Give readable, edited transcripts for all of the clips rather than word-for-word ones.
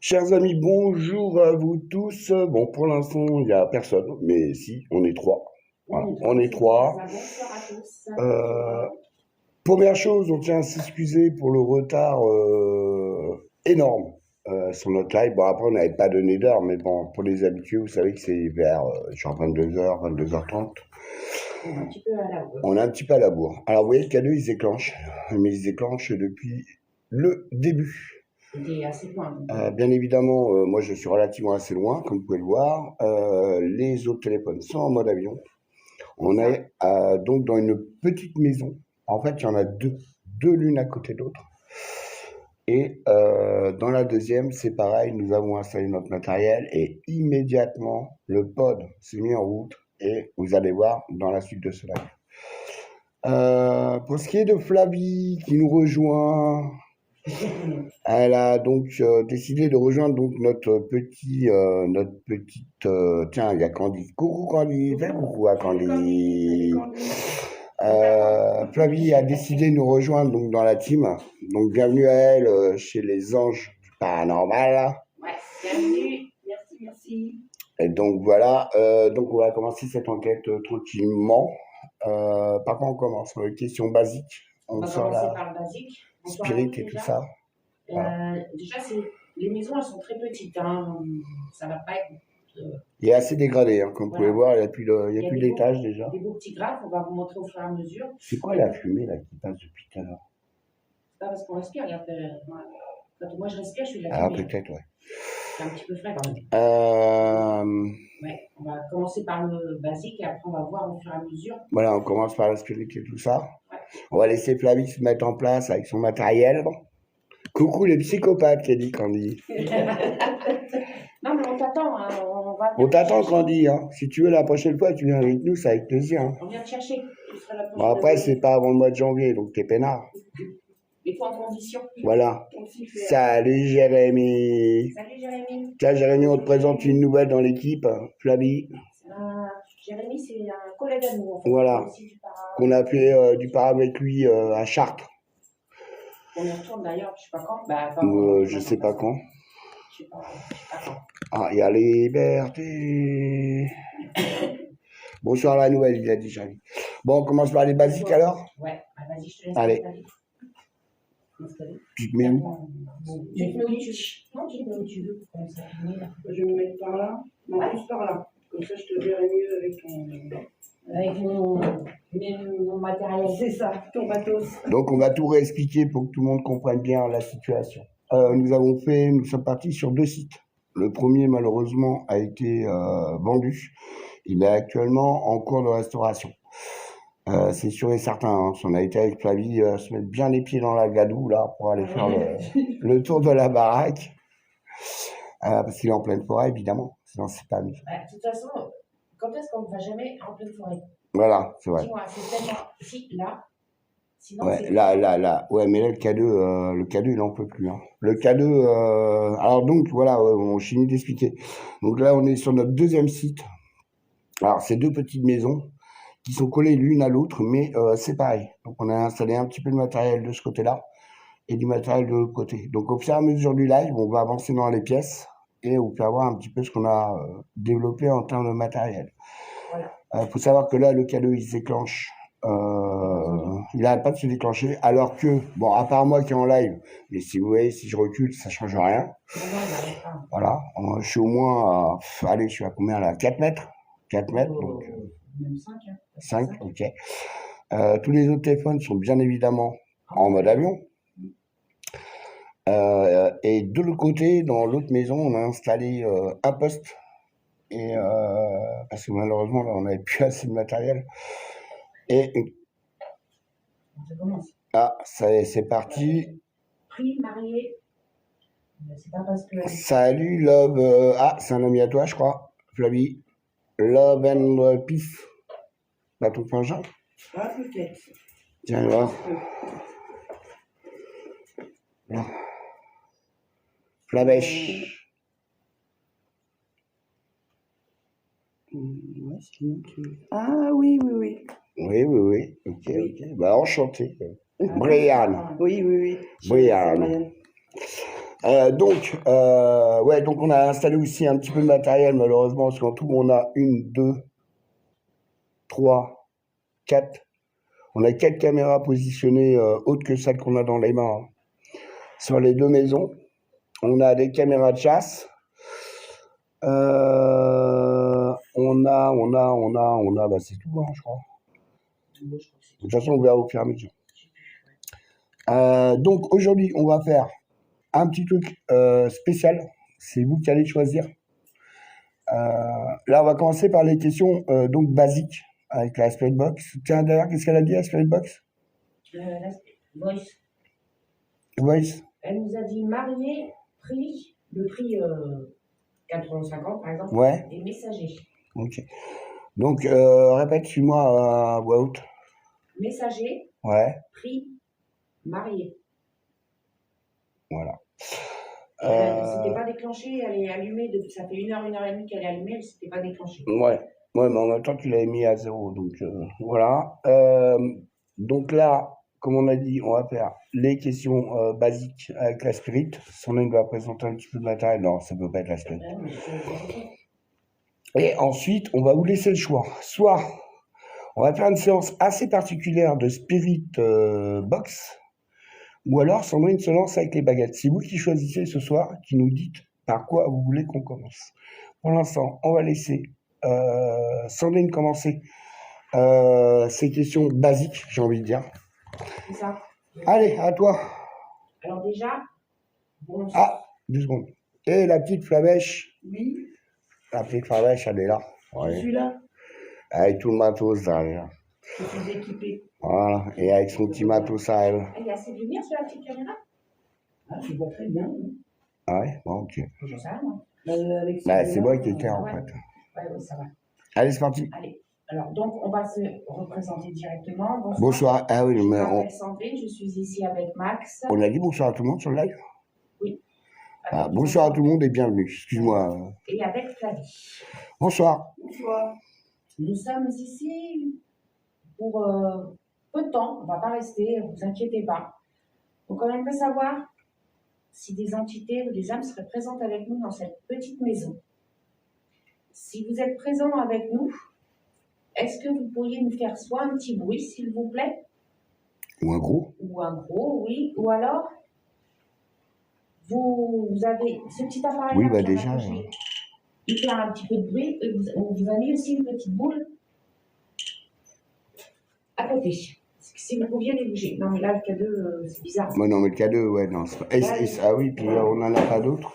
Chers amis, bonjour à vous tous. Bon, pour l'instant, il n'y a personne, mais si, on est trois. Voilà, on est trois. Bonsoir à tous. Première chose, on tient à s'excuser pour le retard énorme sur notre live. Bon, après, on n'avait pas donné d'heure, mais bon, pour les habitués, vous savez que c'est vers genre 22h, 22h30. On est un petit peu à la bourre. On est un petit peu à la bourre. Alors, vous voyez, le cadeau, il se déclenche, mais il se déclenche depuis le début. C'était assez loin. Bien évidemment, moi je suis relativement assez loin, comme vous pouvez le voir. Les autres téléphones sont en mode avion. On est donc dans une petite maison. En fait, il y en a deux l'une à côté de l'autre. Et dans la deuxième, c'est pareil, nous avons installé notre matériel et immédiatement, le pod s'est mis en route et vous allez voir dans la suite de ce live. Pour ce qui est de Flavie qui nous rejoint, elle a donc décidé de rejoindre donc notre petite tiens, il y a Candy. Coucou Candy, fais coucou à Candy. Flavie a décidé de nous rejoindre donc dans la team. Donc bienvenue à elle chez les anges du paranormal. Ouais, bienvenue, merci. Et donc voilà, donc on va commencer cette enquête tranquillement. Par contre on commence question basique. On va commencer par le basique. Spirit et tout ça. Déjà, les maisons, elles sont très petites. Hein. Ça va pas être... Il est assez dégradé, hein, comme vous pouvez voir, il n'y a plus d'étage déjà. Des beaux petits graphes, on va vous montrer au fur et à mesure. C'est quoi la fumée là qui passe depuis tout à l'heure? C'est pas parce qu'on respire, regarde. Quand moi je respire, je suis de la fumée. Ah, peut-être, ouais. C'est un petit peu frais quand même. Ouais, on va commencer par le basique et après on va voir au fur et à mesure. Voilà, on commence par la spirit et tout ça. Ouais. On va laisser Flavie se mettre en place avec son matériel. Coucou les psychopathes, Kelly, Candy. Non, mais on t'attend. Hein. On t'attend, Candy. Hein. Si tu veux, la prochaine fois, tu viens avec nous, c'est avec plaisir. Hein. On vient te chercher. Tu seras la bon, après, c'est pas avant le mois de janvier, donc t'es peinard. Il faut en condition. Voilà. Salut Jérémy. Salut Jérémy. Tiens, Jérémy, on te présente une nouvelle dans l'équipe, Flavie. Jérémy, c'est un collègue à nous. En fait. Voilà. Qu'on a fait du para avec lui à Chartres. On y retourne d'ailleurs, je sais pas quand. Bah, je sais pas quand. Je sais pas quand. Ah, il y a liberté. Bonsoir la nouvelle, il a dit Jérémy. Bon, on commence par les basiques alors? Ouais, bah, vas-y, je te laisse. Allez. Tu te mets où? Tu te mets où tu veux. Non, tu te mets où tu veux. Je vais me mettre par là. Non, plus par là. Comme ça, je te verrai mieux avec mon matériel. C'est ça, ton matos. Donc, on va tout réexpliquer pour que tout le monde comprenne bien la situation. Nous sommes partis sur 2 sites. Le premier, malheureusement, a été vendu. Il est actuellement en cours de restauration. C'est sûr et certain. Hein. On a été avec Flavie se mettre bien les pieds dans la gadoue là pour aller faire le tour de la baraque. Parce qu'il est en pleine forêt, évidemment. Sinon, c'est pas mieux. De toute façon, quand est-ce qu'on ne va jamais en pleine forêt? Voilà, c'est vrai. Dis-moi, c'est tellement... Si, là... Sinon, ouais, là. Ouais, mais là, le cadeau, il en peut plus. Hein. Le cadeau... Alors donc, voilà, on finit d'expliquer. Donc là, on est sur notre deuxième site. Alors, c'est 2 petites maisons qui sont collées l'une à l'autre, mais c'est pareil. Donc, on a installé un petit peu de matériel de ce côté-là et du matériel de l'autre côté. Donc, au fur et à mesure du live, on va avancer dans les pièces et vous pouvez voir un petit peu ce qu'on a développé en termes de matériel. Voilà. Faut savoir que là, le cadeau, il se déclenche. Il n'arrête pas de se déclencher, alors que, bon, à part moi qui est en live, mais si vous voyez, si je recule, ça change rien. Voilà, je suis au moins allez, je suis à combien là? 4 mètres 4 mètres, donc... Même 5, hein. 5, ok. Tous les autres téléphones sont bien évidemment en mode avion. Et de l'autre côté, dans l'autre maison, on a installé un poste. Et parce que malheureusement, là, on n'avait plus assez de matériel. Et ah, c'est parti. Prix, marié. C'est pas parce que... Salut, Love. Ah, c'est un ami à toi, je crois. Flavie. Love and Peace. Pas ton frangin? Ah, peut-être. Tiens, voir. Flavèche. Ah oui. Oui. Ok. Bah, enchanté. Brian. Oui. Brian. Donc on a installé aussi un petit peu de matériel, malheureusement, parce qu'en tout, on a 1, 2, 3, 4. On a 4 caméras positionnées autres que celles qu'on a dans les mains, hein. Sur les 2 maisons, on a des caméras de chasse. On a, bah c'est tout, hein, je crois. De toute façon, on verra au fur et à mesure. Donc aujourd'hui, on va faire un petit truc spécial. C'est vous qui allez choisir. Là, on va commencer par les questions donc basiques avec la Spirit Box. Tiens, d'ailleurs, qu'est-ce qu'elle a dit, la Spirit Box? Voice. Voice. Elle nous a dit marié, prix, le prix 4,50 € par exemple, Ouais. et messager. Ok. Donc, répète, suis-moi à voix haute. Messager, Ouais. prix, marié. Voilà. Elle s'était pas déclenchée, elle est allumée, ça fait 1 heure, 1 heure et demie qu'elle est allumée, elle s'était pas déclenchée. Ouais, mais en même temps, tu l'avais mis à 0, donc voilà. Donc là, comme on a dit, on va faire les questions basiques avec la Spirit. Sandrine va présenter un petit peu de matériel. Non, ça peut pas être la Spirit. Et ensuite, on va vous laisser le choix. Soit, on va faire une séance assez particulière de Spirit Box, ou alors Sandrine se lance avec les baguettes. C'est vous qui choisissez ce soir, qui nous dites par quoi vous voulez qu'on commence. Pour l'instant, on va laisser Sandrine commencer ces questions basiques, j'ai envie de dire. C'est ça. Allez, à toi. Alors déjà, bon. Ah, 2 secondes. Et la petite Flavèche. Oui, La petite Flavèche, elle est là. je suis là. Avec tout le matos derrière. Je suis équipé. Voilà, et avec son petit matos à elle. Il y a assez de lumière sur la petite caméra? Ah, je vois très bien. Ah ouais, bon, ok. J'en sais rien, moi. Avec Bah, c'est moi qui ai Ah en ouais. fait. Ouais, ça va. Allez, c'est parti. Allez. Alors, donc, on va se représenter directement. Bonsoir. Ah oui, Je mais m'appelle Sandrine, je suis ici avec Max. on a dit bonsoir à tout le monde sur le live? Oui. Ah, bonsoir à tout le monde et bienvenue. Excuse-moi. Et avec Flavie. Bonsoir. Bonsoir. Nous sommes ici pour peu de temps. On ne va pas rester, ne vous inquiétez pas. Donc, on aimerait savoir si des entités ou des âmes seraient présentes avec nous dans cette petite maison. Si vous êtes présents avec nous, est-ce que vous pourriez nous faire soit un petit bruit, s'il vous plaît? Ou un gros? Ou un gros, oui. Ou alors, vous avez ce petit appareil. Oui, bah déjà. Il fait un petit peu de bruit. On vous a mis aussi une petite boule à côté. Si vous pouviez les bouger. Non, mais là, le K2, c'est bizarre. Bah non, mais le K2, ouais, non. C'est pas... Ah oui, puis on n'en a pas d'autres?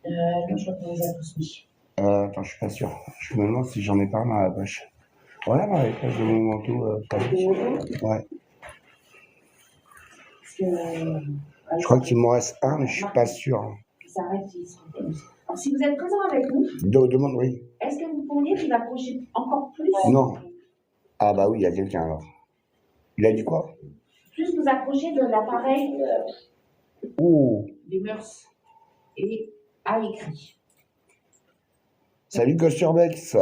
Non, je crois qu'on les a tous mis. Attends, je suis pas sûr. Je me demande si j'en ai pas un dans la poche. Voilà, dans les poches de mon manteau. Ouais. Parce que, je crois qu'il m'en reste un, mais je suis pas sûr. Ça arrête, il sera pas. Alors, si vous êtes présent avec nous, Demande, oui. est-ce que vous pourriez vous approcher encore plus? Non. Ah bah oui, il y a quelqu'un alors. Il a dit quoi? Plus vous approcher de l'appareil des mœurs et à écrit. Salut Costerbex,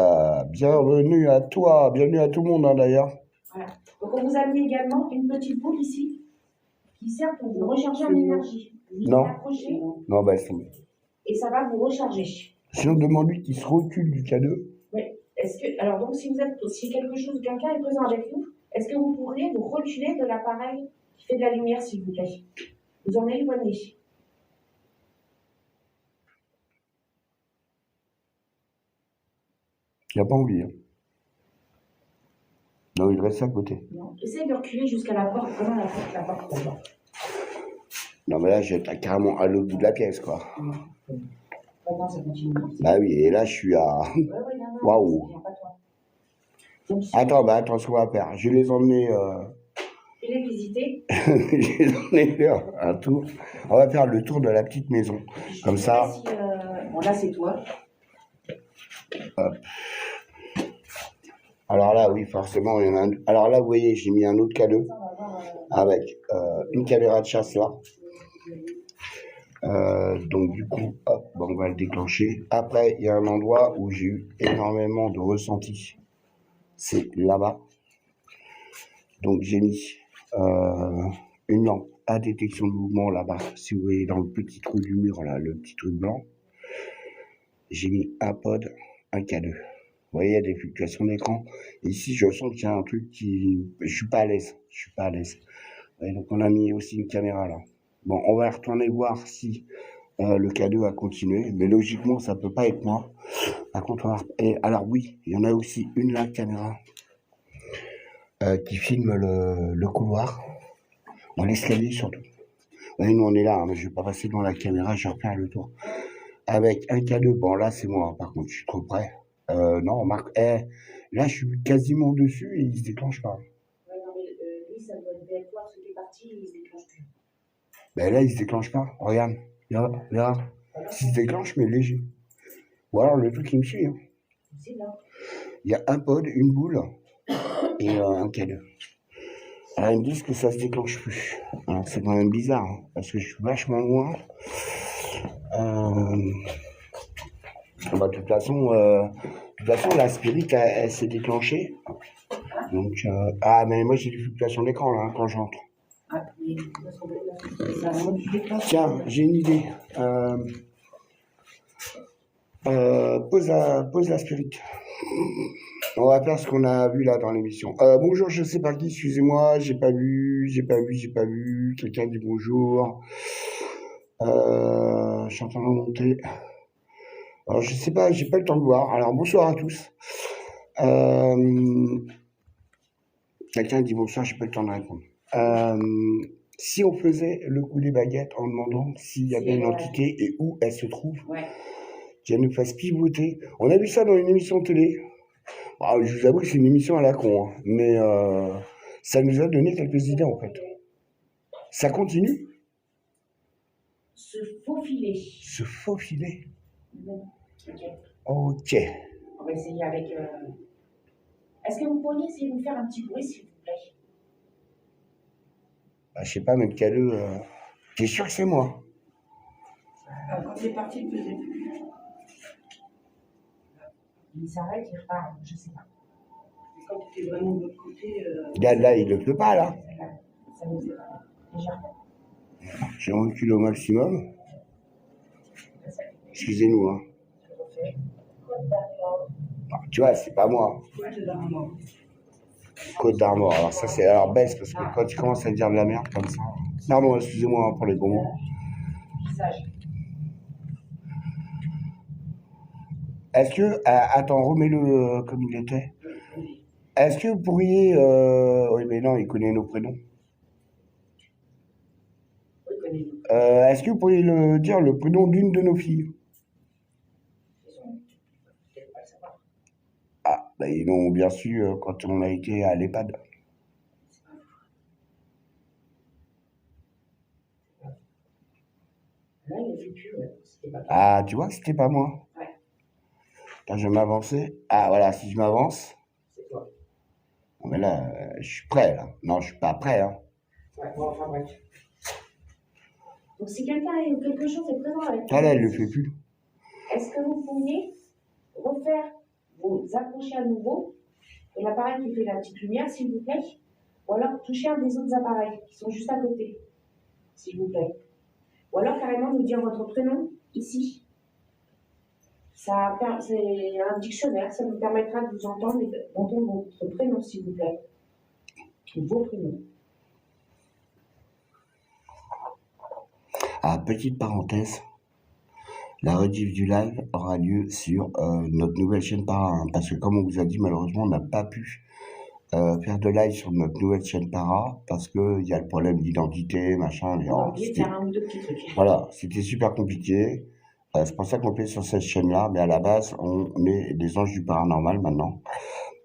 bienvenue à toi, bienvenue à tout le monde hein, d'ailleurs. Voilà. Donc on vous a mis également une petite boule ici qui sert pour vous recharger en énergie. Vous non. Approchez, non, bah c'est bon. Et ça va vous recharger. Sinon demande-lui qu'il se recule du K2. Oui. Alors donc si quelqu'un est présent avec nous, est-ce que vous pourriez vous reculer de l'appareil qui fait de la lumière, s'il vous plaît? Vous en éloignez. Il n'a pas envie. Hein. Non, il reste à côté. Non. Essayez de reculer jusqu'à la porte, vraiment la porte d'abord. Non, mais là, j'étais carrément à l'autre bout de la pièce, quoi. Maintenant, ça continue. Bah oui, et là, je suis à... Waouh. Attends, ce qu'on va faire. Je vais les emmener... Je vais les visiter. Je vais les emmener faire un tour. On va faire le tour de la petite maison. Comme ça... Si, bon, là, c'est toi. Hop. Alors là, oui, forcément, il y en a un. Alors là, vous voyez, j'ai mis un autre K2 avec une caméra de chasse là. Donc du coup, hop, bon, on va le déclencher. Après, il y a un endroit où j'ai eu énormément de ressentis. C'est là-bas. Donc j'ai mis une lampe à détection de mouvement là-bas. Si vous voyez dans le petit trou du mur, là, le petit truc blanc, j'ai mis un pod, un K2. Vous voyez, il y a des fluctuations d'écran. Ici, je sens qu'il y a un truc qui... Je suis pas à l'aise. Je suis pas à l'aise. Ouais, donc, on a mis aussi une caméra là. Bon, on va retourner voir si le K2 a continué. Mais logiquement, ça peut pas être moi. Par contre, et alors oui, il y en a aussi une là, caméra, qui filme le couloir. Dans l'escalier surtout. Ouais, nous on est là, hein, mais je vais pas passer devant la caméra, je vais refaire le tour. Avec un K2, bon là c'est moi, par contre je suis trop près. Non, remarque, là je suis quasiment dessus et il se déclenche pas. Ouais, non, mais lui, ça doit être voir ce qui est parti, il se déclenche plus. Ben là il se déclenche pas, regarde, là, s'il se déclenche mais léger. Ou alors le truc qui me suit. Hein. C'est là. Il y a un pod, une boule et un K2. Alors ils me disent que ça se déclenche plus. Alors c'est quand même bizarre, hein, parce que je suis vachement loin. Bah, de toute façon, la Spirit, elle s'est déclenchée. Donc, mais moi j'ai des fluctuations d'écran là, hein, quand j'entre. Ah, mais ça va du déclenche. Tiens, j'ai une idée. Pose la Spirit. On va faire ce qu'on a vu là dans l'émission. Bonjour, je sais pas qui, excusez-moi, j'ai pas vu. Quelqu'un dit bonjour. Je suis en train de monter. Alors, je sais pas, j'ai pas le temps de voir. Alors, bonsoir à tous. Quelqu'un dit bonsoir, j'ai pas le temps de répondre. Si on faisait le coup des baguettes en demandant s'il y avait une entité et où elle se trouve, ouais, qu'elle nous fasse pivoter. On a vu ça dans une émission de télé. Bon, je vous avoue que c'est une émission à la con, hein, mais ça nous a donné quelques idées en fait. Ça continue? se faufiler. Se faufiler. Ok. Ok. On va essayer avec. Est-ce que vous pourriez essayer de me faire un petit bruit, s'il vous plaît? Bah, je sais pas, mais le K2, t'es sûr que c'est moi? Quand c'est parti, il ne faisait plus. Il s'arrête, il repart, je sais pas. Et quand tu es vraiment de l'autre côté. Là, il le peut pas, là. Ça nous est légèrement. J'ai reculé au maximum. Excusez-nous, hein. Je refais. Côte d'Armor. Ah, tu vois, c'est pas moi. Côte d'Armor. Côte d'Armor. Alors ça, c'est... Alors baisse, parce que quand tu commences à dire de la merde comme ça... Pardon, excusez-moi hein, pour les gros mots. Visage. Est-ce que... attends, remets-le comme il était. Est-ce que vous pourriez... Oui, mais non, il connaît nos prénoms. Oui, connais-nous. Est-ce que vous pourriez le dire le prénom d'une de nos filles? Peut-être pas le savoir. Ah, bah, ils l'ont bien su quand on a été à l'EHPAD. Là, il a fait plus, ouais. C'était pas toi. Ah, tu vois, c'était pas moi. Ouais, Quand je vais m'avancer... Ah, voilà, si je m'avance... c'est toi. Non, mais là, je suis prêt, là. Non, je suis pas prêt, hein. Ouais, bon, enfin bref. Donc, si quelqu'un ou quelque chose est présent avec Ah, là, elle le fait plus. est-ce que vous pourriez refaire, vous approcher à nouveau de l'appareil qui fait la petite lumière, s'il vous plaît, ou alors toucher un des autres appareils qui sont juste à côté, s'il vous plaît. Ou alors carrément nous dire votre prénom ici. C'est un dictionnaire, ça nous permettra de vous entendre et d'entendre votre prénom, s'il vous plaît. Vos prénoms. Ah, petite parenthèse, la rediff du live aura lieu sur notre nouvelle chaîne Para, hein, parce que comme on vous a dit, malheureusement, on n'a pas pu faire de live sur notre nouvelle chaîne Para, parce qu'il y a le problème d'identité, machin. On va oublier de faire un ou deux petits trucs. Voilà, c'était super compliqué. C'est pour ça qu'on fait sur cette chaîne-là, mais à la base, on est des anges du paranormal maintenant.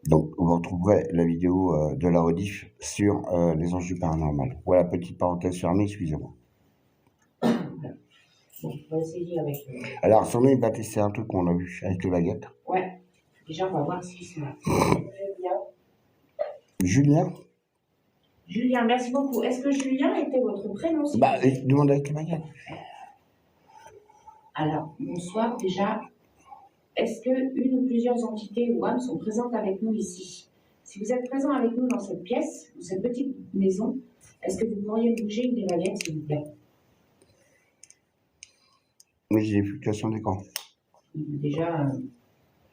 Donc, vous retrouverez la vidéo de la rediff sur les anges du paranormal. Voilà, petite parenthèse fermée, excusez-moi. Bon, on va essayer avec. Alors, sûrement, il va tester un truc qu'on a vu avec les baguettes. Ouais. Déjà, on va voir si c'est Julien. Julien? Julien, merci beaucoup. Est-ce que Julien était votre prénom? Bah, demande avec les baguettes. Alors, bonsoir. Déjà, est-ce que une ou plusieurs entités ou âmes sont présentes avec nous ici? Si vous êtes présent avec nous dans cette pièce, dans cette petite maison, Est-ce que vous pourriez bouger une des baguettes, s'il vous plaît? Oui, j'ai des fluctuations d'écran. Déjà,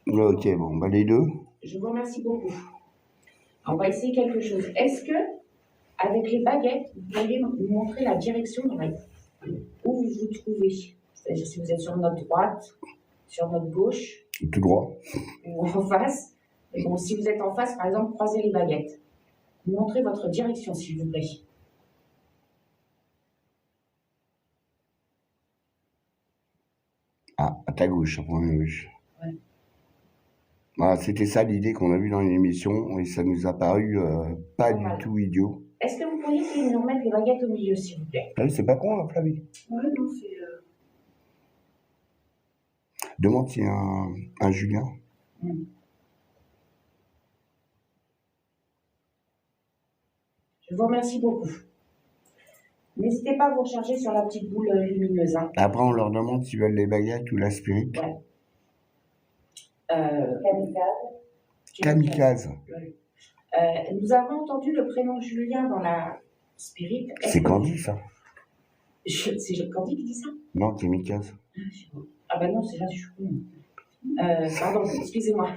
Ok, bon, bah les deux. je vous remercie beaucoup. On va essayer quelque chose. Est-ce que, avec les baguettes, vous pourriez nous montrer la direction où vous vous trouvez? C'est-à-dire si vous êtes sur notre droite, sur notre gauche, Tout droit. ou en face. Et bon, si vous êtes en face, par exemple, croisez les baguettes. Montrez votre direction, s'il vous plaît. Ah, à ta gauche, à première vue. Ouais. Voilà, c'était ça l'idée qu'on a vue dans l'émission et ça nous a paru pas du Normal. tout idiot. Est-ce que vous pourriez essayer de nous remettre les baguettes au milieu, s'il vous plaît? Ah oui, c'est pas con, hein, Flavie. Ouais, non, c'est. Demande si un Julien. Je vous remercie beaucoup. N'hésitez pas à vous recharger sur la petite boule lumineuse. Hein. Après, on leur demande s'ils veulent les baguettes ou la spirit. Ouais. Kamikaze. Nous avons entendu le prénom Julien dans la spirit. C'est Candy, ça. C'est Candy qui dit ça? Non, Kamikaze. Ah ben non, c'est là, je suis con. Pardon, excusez-moi.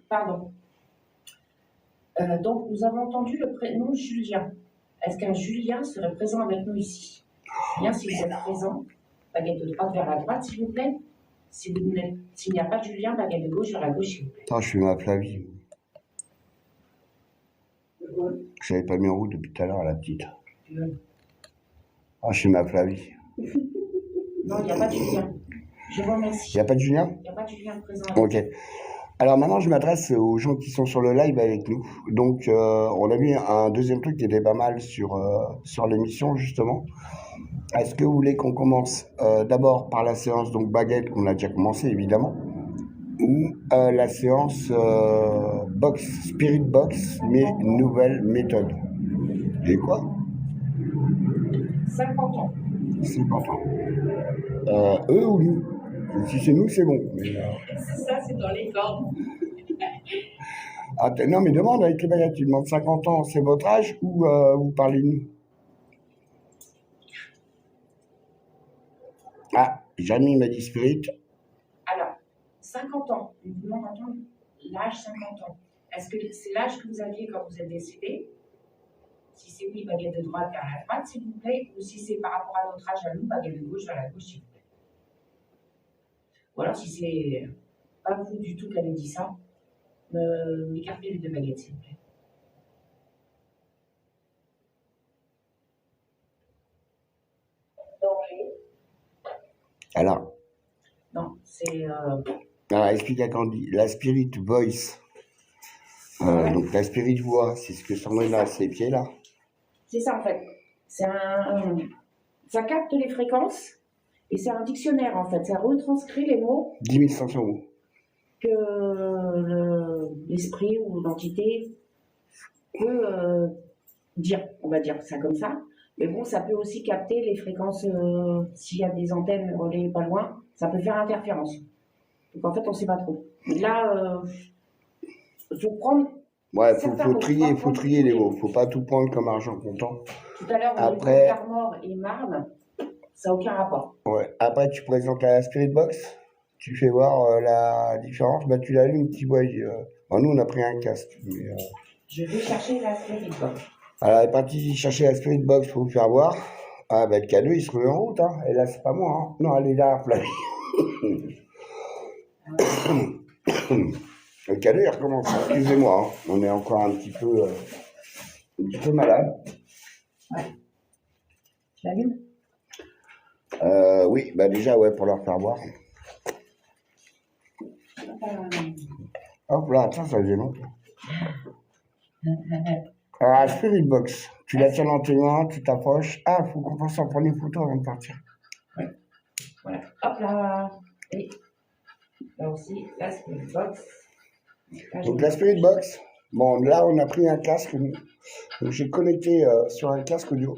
Pardon. Donc, nous avons entendu le prénom Julien. Est-ce qu'un Julien serait présent avec nous ici? Julien, si vous êtes présent, baguette de droite vers la droite, s'il vous plaît. S'il n'y a pas de Julien, baguette de gauche vers la gauche, s'il vous plaît. Attends, je fais ma Flavie. Ouais. Je n'avais pas mis en route depuis tout à l'heure à la petite. Ouais. Ah, je suis ma Flavie. Non, il n'y a pas de Julien. Je vous remercie. Il n'y a pas de Julien? Il n'y a pas de Julien présent. Ok. Alors maintenant, je m'adresse aux gens qui sont sur le live avec nous. Donc, on a vu un deuxième truc qui était pas mal sur l'émission, justement. Est-ce que vous voulez qu'on commence d'abord par la séance donc baguette, qu'on a déjà commencé, évidemment, ou la séance box, spirit box, mais nouvelle méthode? J'ai quoi? 50 ans. 50 ans. Eux ou nous? Si c'est nous, c'est bon. Mais, C'est ça, c'est dans les cordes. non, mais demande avec les baguettes. Tu demandes 50 ans, c'est votre âge ou vous parlez de nous? Ah, Jamie m'a dit spirit. Alors, 50 ans. On vous demande d'entendre l'âge 50 ans. Est-ce que c'est l'âge que vous aviez quand vous êtes décédé? Si c'est oui, baguette de droite vers la droite, s'il vous plaît. Ou si c'est par rapport à notre âge à nous, baguette de gauche vers la gauche, s'il vous plaît. Ou alors, si c'est pas vous du tout qui avez dit ça, m'écartez les deux baguettes, s'il vous plaît. Alors, Non, c'est. explique à Candy. La spirit voice. Ouais. Donc la spirit voix, c'est ce que Sandrine a à ses pieds là. C'est ça en fait. Ça capte les fréquences et c'est un dictionnaire en fait. Ça retranscrit les mots 10 500 mots. que l'esprit ou l'entité peut dire. On va dire ça comme ça. Mais bon, ça peut aussi capter les fréquences. S'il y a des antennes relais pas loin, ça peut faire interférence. Donc en fait, on ne sait pas trop. Mais là, faut prendre. Ouais, Certains faut mots, trier, pas faut prendre trier tous les les mots. mots. Faut pas tout prendre comme argent comptant. Tout à l'heure, on Après- a dit Armor et Marne. Ça n'a aucun rapport. Ouais. Après, tu présentes la spirit box. Tu fais voir la différence. Bah, tu l'allumes, tu vois. Nous, on a pris un casque. Mais, Je vais chercher la spirit box. alors, elle est partie chercher la spirit box pour vous faire voir. Ah, bah, le cadeau, il se remet en route. Hein. Et là, c'est pas moi. Hein. Non, elle est là, Flavie. Le cadeau, il recommence. Excusez-moi. Hein. On est encore un petit peu malade. Tu l'allumes? Oui, bah déjà, ouais, pour leur faire voir. Hop là, attends, ça faisait longtemps. Alors, la spirit box, tu la tiens dans tes mains, tu t'approches. Ah, faut qu'on fasse en prendre une photo avant de partir. Voilà. Hop là. Et là aussi, la spirit box. Là, Donc, la spirit box, bon, là, on a pris un casque. Nous. Donc, j'ai connecté sur un casque audio.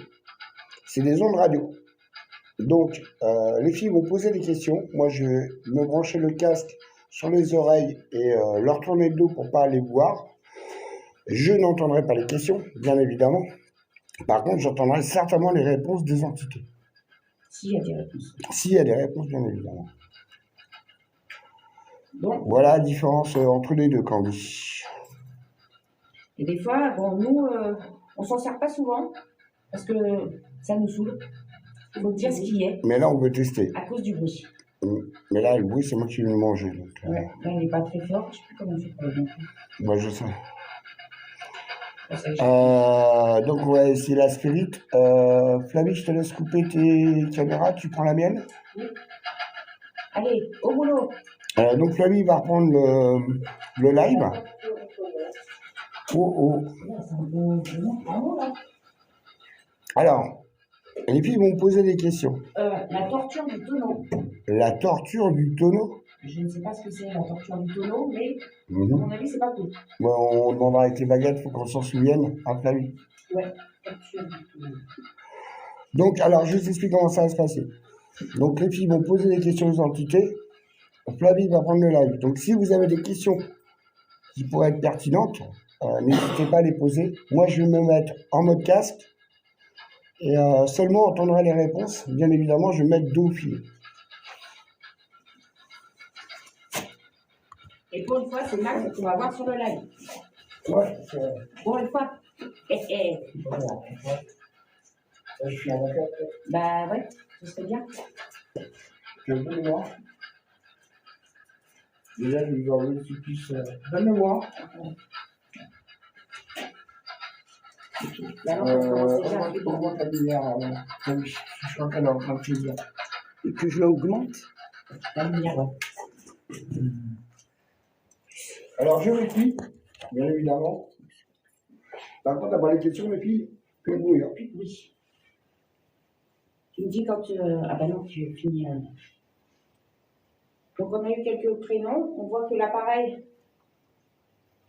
C'est des ondes radio. Donc, les filles vont poser des questions. Moi, je vais me brancher le casque sur les oreilles et leur tourner le dos pour pas aller voir. Je n'entendrai pas les questions, bien évidemment. Par contre, j'entendrai certainement les réponses des entités. S'il y a des réponses. S'il y a des réponses, bien évidemment. Donc, Voilà la différence entre les deux, Candy. et des fois, bon, nous, on s'en sert pas souvent parce que ça nous saoule. Il faut dire ce qui est Mais là, on veut tester. à cause du bruit. Mais là, le bruit, c'est moi qui vais le manger. Donc, Ouais, là, il n'est pas très fort. Je sais plus comment c'est pour le montrer. moi, je sais. Ça, je- Donc, on va essayer la spirit. Flavie, je te laisse couper tes caméras. Tu prends la mienne. Allez, au boulot. Donc, Flavie va reprendre le live. Oh, oh. C'est un bon, là. Alors, les filles vont me poser des questions. La torture du tonneau. La torture du tonneau. Je ne sais pas ce que c'est la torture du tonneau, mais à Mhm. mon avis, c'est pas cool. Bon, on demandera avec les baguettes, faut qu'on s'en souvienne, à Flavie. Ouais, torture du tonneau. Donc, alors, je vous explique comment ça va se passer. Donc, les filles vont poser des questions aux entités. Flavie va prendre le live. Donc, si vous avez des questions qui pourraient être pertinentes, n'hésitez pas à les poser. Moi, je vais me mettre en mode casque et seulement entendrai les réponses. Bien évidemment, je vais me mettre dos au filet. Et pour une fois, c'est Max qu'on va voir sur le live. Ouais, Pour une fois. je suis en vacances. Bah ouais, ce serait bien. Donne-moi. Déjà, je vais vous enlever le supplice. Donne-moi. Là, non, on commence déjà. Augmente ta lumière. Je suis en train de te dire. Et que je l'augmente. La lumière, ouais. Alors, je réplique, bien évidemment. Par contre, d'avoir les questions, les filles, que le bruit. Oui. Tu me dis quand tu... Ah bah non, tu finis. Donc on a eu quelques prénoms. On voit que l'appareil,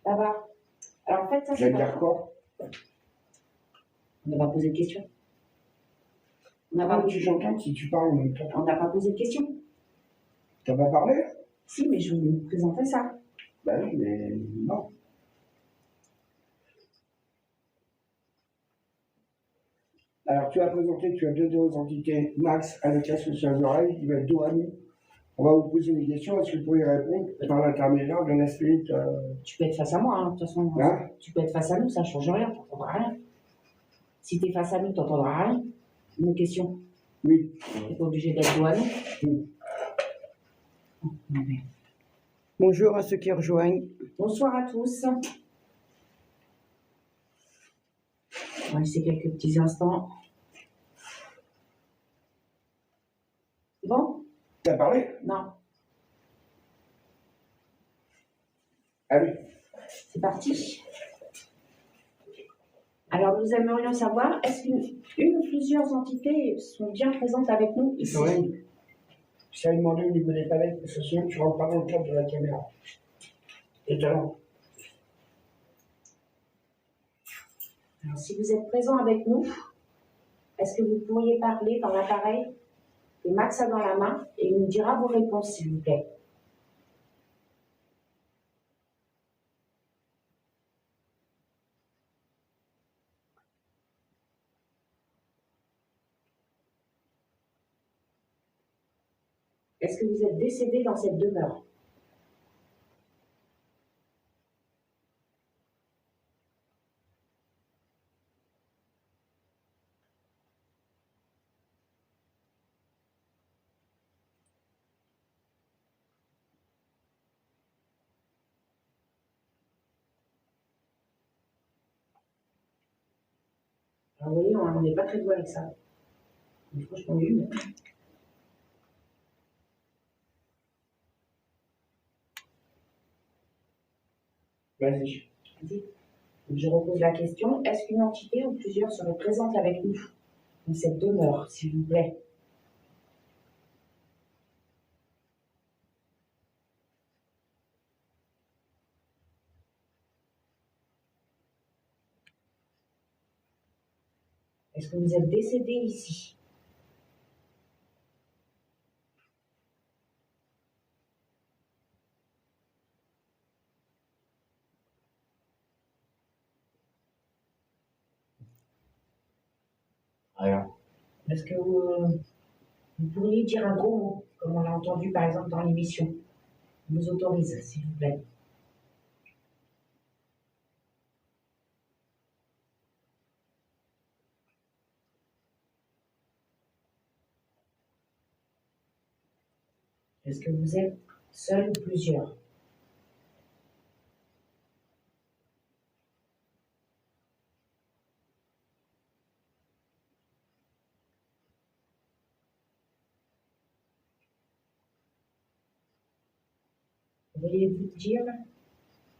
là-bas. Alors en fait, ça J'allais c'est... dire quoi? On n'a pas posé de questions. On n'a Ah, pas... tu j'entends si tu parles en même temps. On n'a pas posé de questions. T'as pas parlé? Si, mais je vous présentais ça. Ben non, mais non. Alors, tu as présenté, tu as deux entités. Max a le casque sur les oreilles, il va être dos à nous. On va vous poser des questions, est-ce que vous pouvez y répondre par l'intermédiaire de la spirit Tu peux être face à moi, hein, de toute façon. hein? Tu peux être face à nous, ça ne change rien, tu n'entendras rien. Si tu es face à nous, tu n'entendras rien. Une question. Oui. Tu n'es pas obligé d'être dos à nous. Bonjour à ceux qui rejoignent. Bonsoir à tous. On va laisser quelques petits instants. C'est bon? T'as parlé? Non. Allez. C'est parti. Alors, nous aimerions savoir, est-ce qu'une ou plusieurs entités sont bien présentes avec nous ici? Oui. Ça a demandé au niveau des palettes, parce que sinon tu rentres pas dans le cadre de la caméra. Étonnant. Alors, si vous êtes présent avec nous, est-ce que vous pourriez parler dans l'appareil que Max a dans la main et il nous dira vos réponses, s'il vous plaît? Est-ce que vous êtes décédé dans cette demeure? Alors, vous voyez, on n'est pas très doué avec ça. Mais franchement, une. Vas-y. Donc, je repose la question. Est-ce qu'une entité ou plusieurs seraient présentes avec nous dans cette demeure, s'il vous plaît? Est-ce que vous êtes décédé ici? Rien. Est-ce que vous pourriez dire un gros mot, comme on l'a entendu par exemple dans l'émission? Je vous autorise, s'il vous plaît. Est-ce que vous êtes seul ou plusieurs? Pourriez-vous dire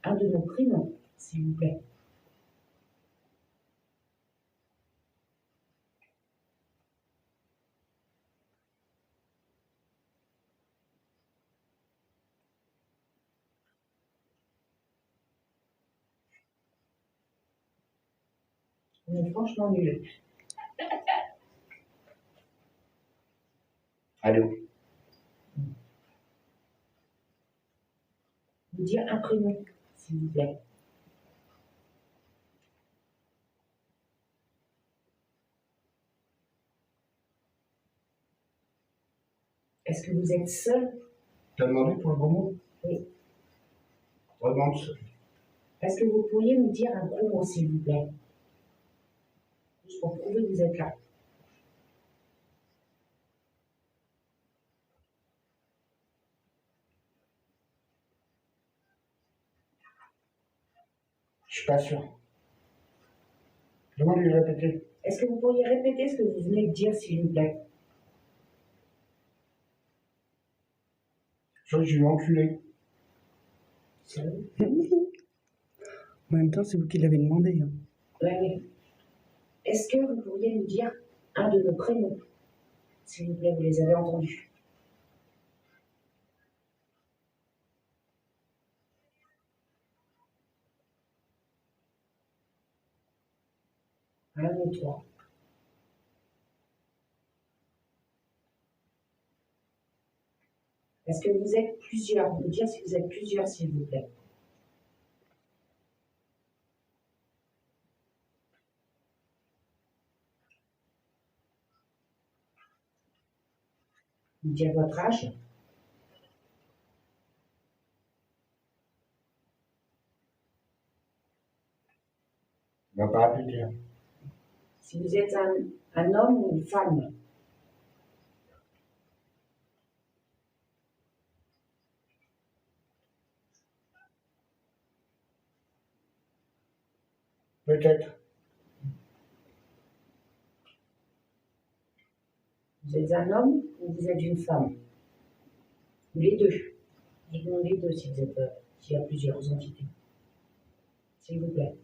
un de nos prénoms, s'il vous plaît? On est franchement nuls. Allô. Vous dire un prénom, s'il vous plaît. Est-ce que vous êtes seul? T'as demandé pour le gros mot? Oui. Redemande. Est-ce que vous pourriez nous dire un gros mot, s'il vous plaît? Juste pour prouver que vous êtes là. Je suis pas sûr. Demande-lui de répéter. Est-ce que vous pourriez répéter ce que vous venez de dire, s'il vous plaît? Je crois que je vais enculer. Seul? En même temps, c'est vous qui l'avez demandé. Hein. Oui. Est-ce que vous pourriez nous dire un de nos prénoms? S'il vous plaît, vous les avez entendus. Un ou trois. Est-ce que vous êtes plusieurs? Vous dire si vous êtes plusieurs, s'il vous plaît. Vous dire votre âge. Il va pas répéter. Hein. Si vous êtes un homme ou une femme. Peut-être. Vous êtes un homme ou vous êtes une femme? Ou les deux. Dites-nous les deux si vous êtes, s'il y a plusieurs entités. S'il vous plaît.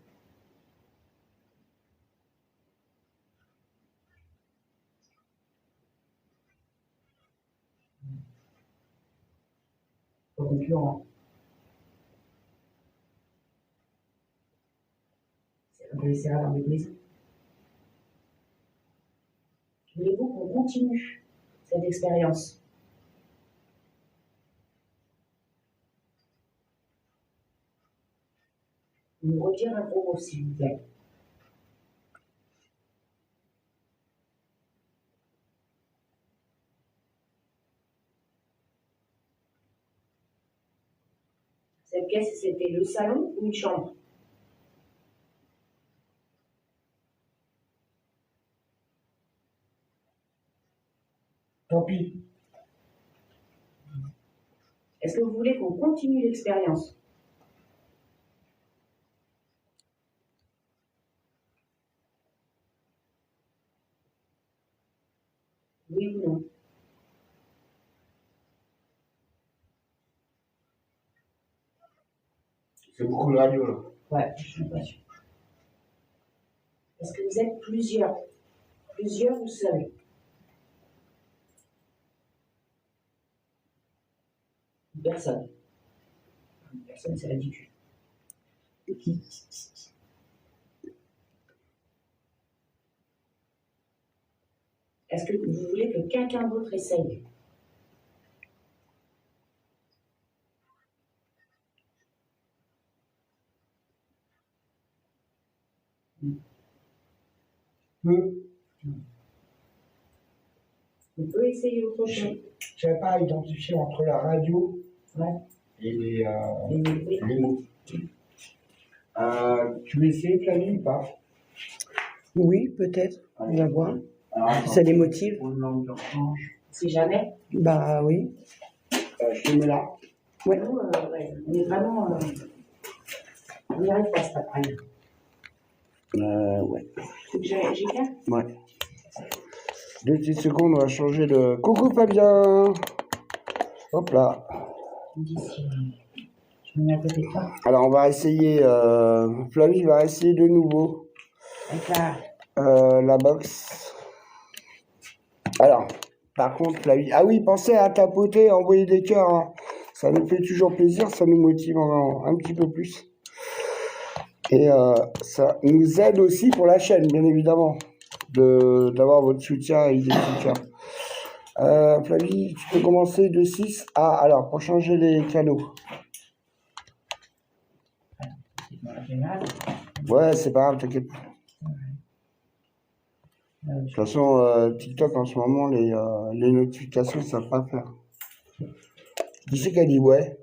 Pour conclure, c'est un peu laissé dans l'église. Voulez-vous qu'on continue cette expérience? Nous redire un gros mot, s'il vous plaît. Cette pièce, c'était le salon ou une chambre? Tant pis. Est-ce que vous voulez qu'on continue l'expérience? Oui ou non? C'est beaucoup de radio là. Ouais, je suis pas sûre. Est-ce que vous êtes plusieurs? Plusieurs ou seuls? Personne. Personne, c'est ridicule. Est-ce que vous voulez que quelqu'un d'autre essaye? Peu. On peut essayer autre chose. Je ne savais pas identifier entre la radio Ouais. et les Oui. mots. Tu veux essayer, Flavie, ou pas? Oui, peut-être. On va voir. Alors, Si ça les motive. Si jamais. Bah oui. je te mets là. Ouais. Nous, ouais, on est vraiment. On n'y arrive pas cet après-midi. Ouais. J'ai bien. Ouais. 2 petites secondes, on va changer de... Coucou Fabien. Hop là. D'ici. Je me mets à côté de toi. Alors on va essayer, Flavie va essayer de nouveau Avec la. la boxe. Alors, par contre Flavie, ah oui, pensez à tapoter, à envoyer des cœurs, hein. Ça nous fait toujours plaisir, ça nous motive un petit peu plus. Et ça nous aide aussi pour la chaîne, bien évidemment, d'avoir votre soutien et des soutiens. Flavie, tu peux commencer de 6 à... Alors, pour changer les canaux. Ouais, c'est pas grave, t'inquiète pas. De toute façon, TikTok, en ce moment, les notifications, ça ne savent pas faire. Qui c'est qui a dit ouais?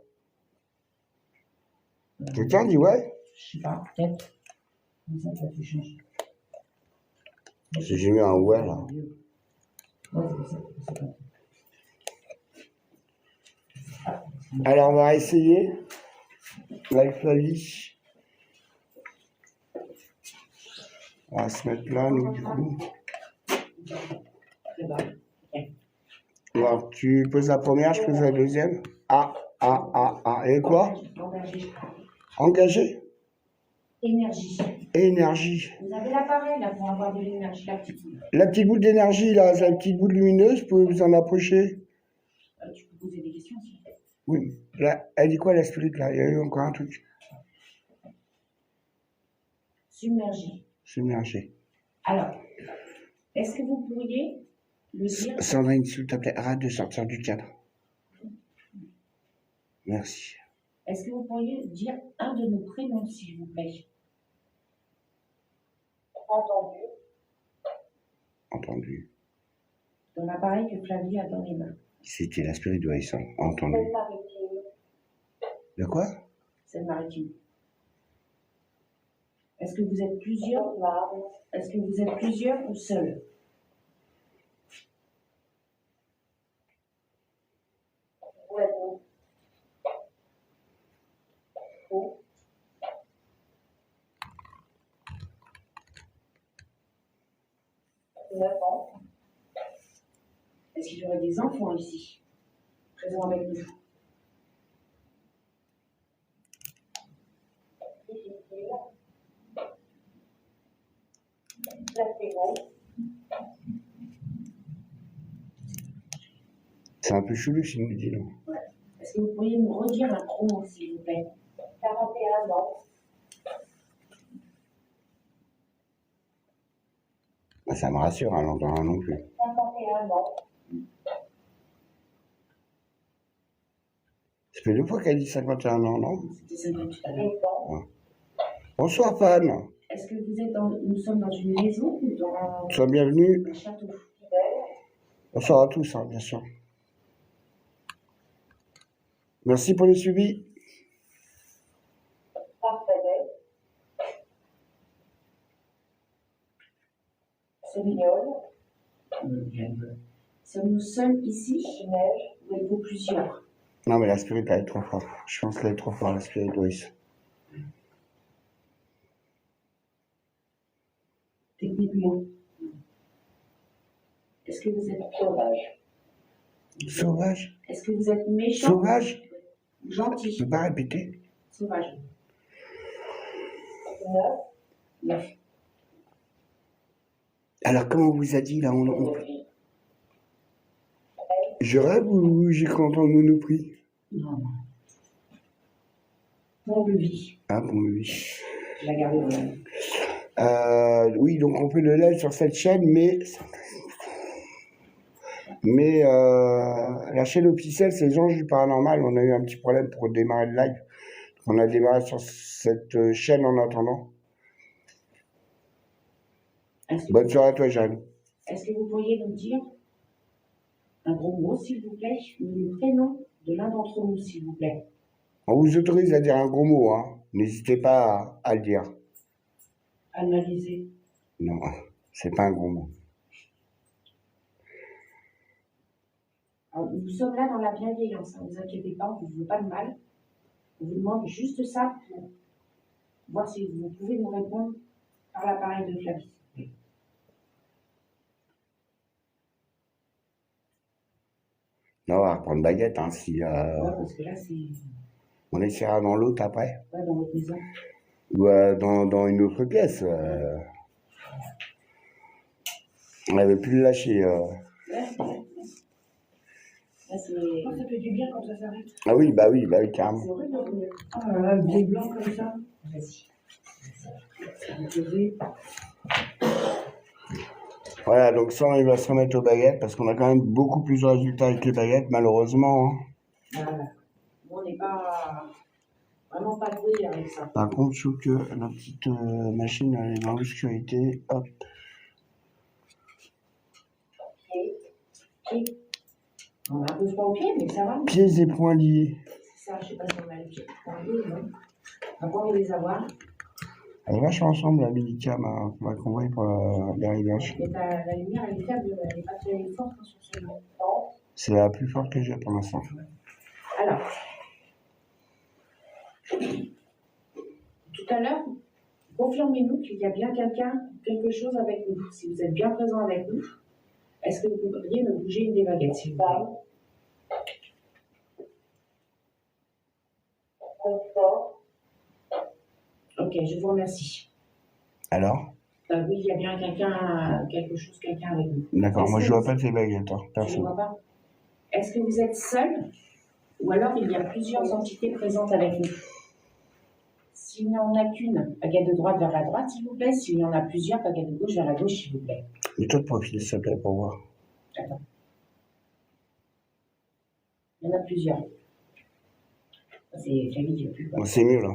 Quelqu'un dit ouais? Je sais pas, peut-être. Comme ça fait changer. J'ai mis un ouais, là. Ouais, c'est ça. Alors, on va essayer avec Flavie. On va se mettre là, nous, du coup. Très bien. Alors, tu poses la première, je pose la deuxième. Et quoi? Engagé. Engagé? Énergie. Énergie. Vous avez l'appareil là pour avoir de l'énergie, la petite boule. La petite boule d'énergie, là, la petite boule lumineuse, vous pouvez vous en approcher? Tu peux poser des questions s'il te plaît. Oui. Là, elle dit quoi, la spirit, là? Il y a eu encore un truc. Submergé. Submergé. Alors, est-ce que vous pourriez le dire? Sandrine, s'il te plaît, arrête de sortir du cadre. Merci. Est-ce que vous pourriez dire un de nos prénoms, s'il vous plaît? Entendu. Entendu. Dans l'appareil que Flavie a dans les mains. C'était la spirit de Haïssan. Entendu. Maritime. De quoi? C'est maritime. Est-ce que vous êtes plusieurs? Est-ce que vous êtes plusieurs ou seuls? Est-ce qu'il y aurait des enfants ici, présents avec nous? C'est un peu chelou, si nous dit, non? Ouais. Est-ce que vous pourriez nous redire un pronom, s'il vous plaît? 41 ans. Bah, ça me rassure, hein, l'entendre non plus. 51 ans. Ça fait 2 fois qu'elle dit 51 ans, non? C'était 50 tout à l'heure. Bonsoir, Fan. Est-ce que vous êtes nous sommes dans une maison ou dans Sois bienvenue. un château? Bonsoir à tous, hein, bien sûr. Merci pour le suivi. Sommes-nous seuls ici? Ou êtes-vous plusieurs? Non, mais la spirit, elle est trop forte. Je pense qu'elle est trop forte, la spirit de Haïssan. Techniquement. Est-ce que vous êtes sauvage? Sauvage? Est-ce que vous êtes méchant? Sauvage? Ou gentil? Je peux pas répéter? Sauvage. 9. Alors, comment on vous a dit, là, Je rêve ou j'ai cru entendre Monoprix? Non. Bon de vie. Ah, bon, oui. Je la garde dans Oui, donc on fait le live sur cette chaîne, mais la chaîne officielle, c'est les Anges du Paranormal. On a eu un petit problème pour démarrer le live. On a démarré sur cette chaîne en attendant. Bonne soirée à toi, Jeanne. Est-ce que vous pourriez nous dire un gros mot, s'il vous plaît, le prénom de l'un d'entre nous, s'il vous plaît. On vous autorise à dire un gros mot, hein. N'hésitez pas à le dire. Analyser. Non, c'est pas un gros mot. Alors, nous sommes là dans la bienveillance, ne vous inquiétez pas, on ne vous veut pas de mal. On vous demande juste ça pour voir si vous pouvez nous répondre par l'appareil de Flavie. Non, on va prendre baguette, hein, si Ouais, parce que là, c'est on essaiera dans l'autre après. ouais, dans votre maison. Ou dans une autre pièce. On n'avait plus le lâcher. Ouais. Là, c'est Oh, ça fait du bien quand ça s'arrête. Ah oui, carrément. c'est horrible de revenir. Oh là là, le blé blanc comme ça. Vas-y. Posé. Voilà, donc ça, il va se remettre aux baguettes parce qu'on a quand même beaucoup plus de résultats avec les baguettes, malheureusement. Hein. Voilà. Nous, on n'est pas vraiment pas doués avec ça. Par contre, je trouve que la petite machine, elle est dans l'obscurité. Hop. Ok. On a un peu froid aux pieds, mais ça va. Pieds et poings liés. Ça, je sais pas si on a les pieds tendus, non. On va pas les avoir. Elle est vachement ensemble, la minicam, hein, qu'on voit pour les réglages. Mais la lumière, elle est faible, elle n'est pas très forte hein, sur ce moment. C'est la plus forte que j'ai pour l'instant. Alors, tout à l'heure, confirmez-nous qu'il y a bien quelque chose avec nous. Si vous êtes bien présent avec nous, est-ce que vous pourriez me bouger une des baguettes, s'il vous plaît? Confort. Ok, je vous remercie. Alors? Oui, il y a bien quelqu'un avec nous. D'accord, Est-ce moi que je vois vous- pas tes baguettes, hein, Je ne perso. vois pas. Est-ce que vous êtes seul ou alors il y a plusieurs entités présentes avec nous? S'il n'y en a qu'une, baguette de droite vers la droite, s'il vous plaît. S'il y en a plusieurs, baguette de gauche vers la gauche, s'il vous plaît. Mets-toi de profil, s'il te plaît, pour voir. D'accord. Il y en a plusieurs. C'est Flavie qui a plus. Bon, c'est mieux, là.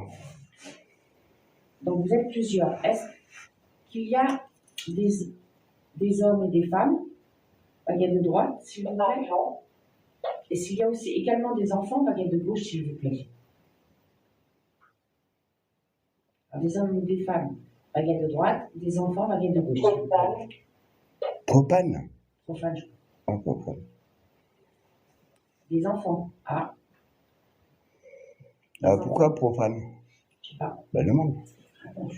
Donc vous êtes plusieurs. Est-ce qu'il y a des hommes et des femmes, baguette de droite, s'il vous plaît? Et s'il y a aussi également des enfants, baguette de gauche, s'il vous plaît. Alors, des hommes ou des femmes, baguette de droite, des enfants, baguette de gauche, s'il vous plaît. Propane. Profane, je crois. Ah, propane. Des enfants. Ah. Des Ah, enfants. pourquoi profane? Je sais pas. Bah, demande. Attends,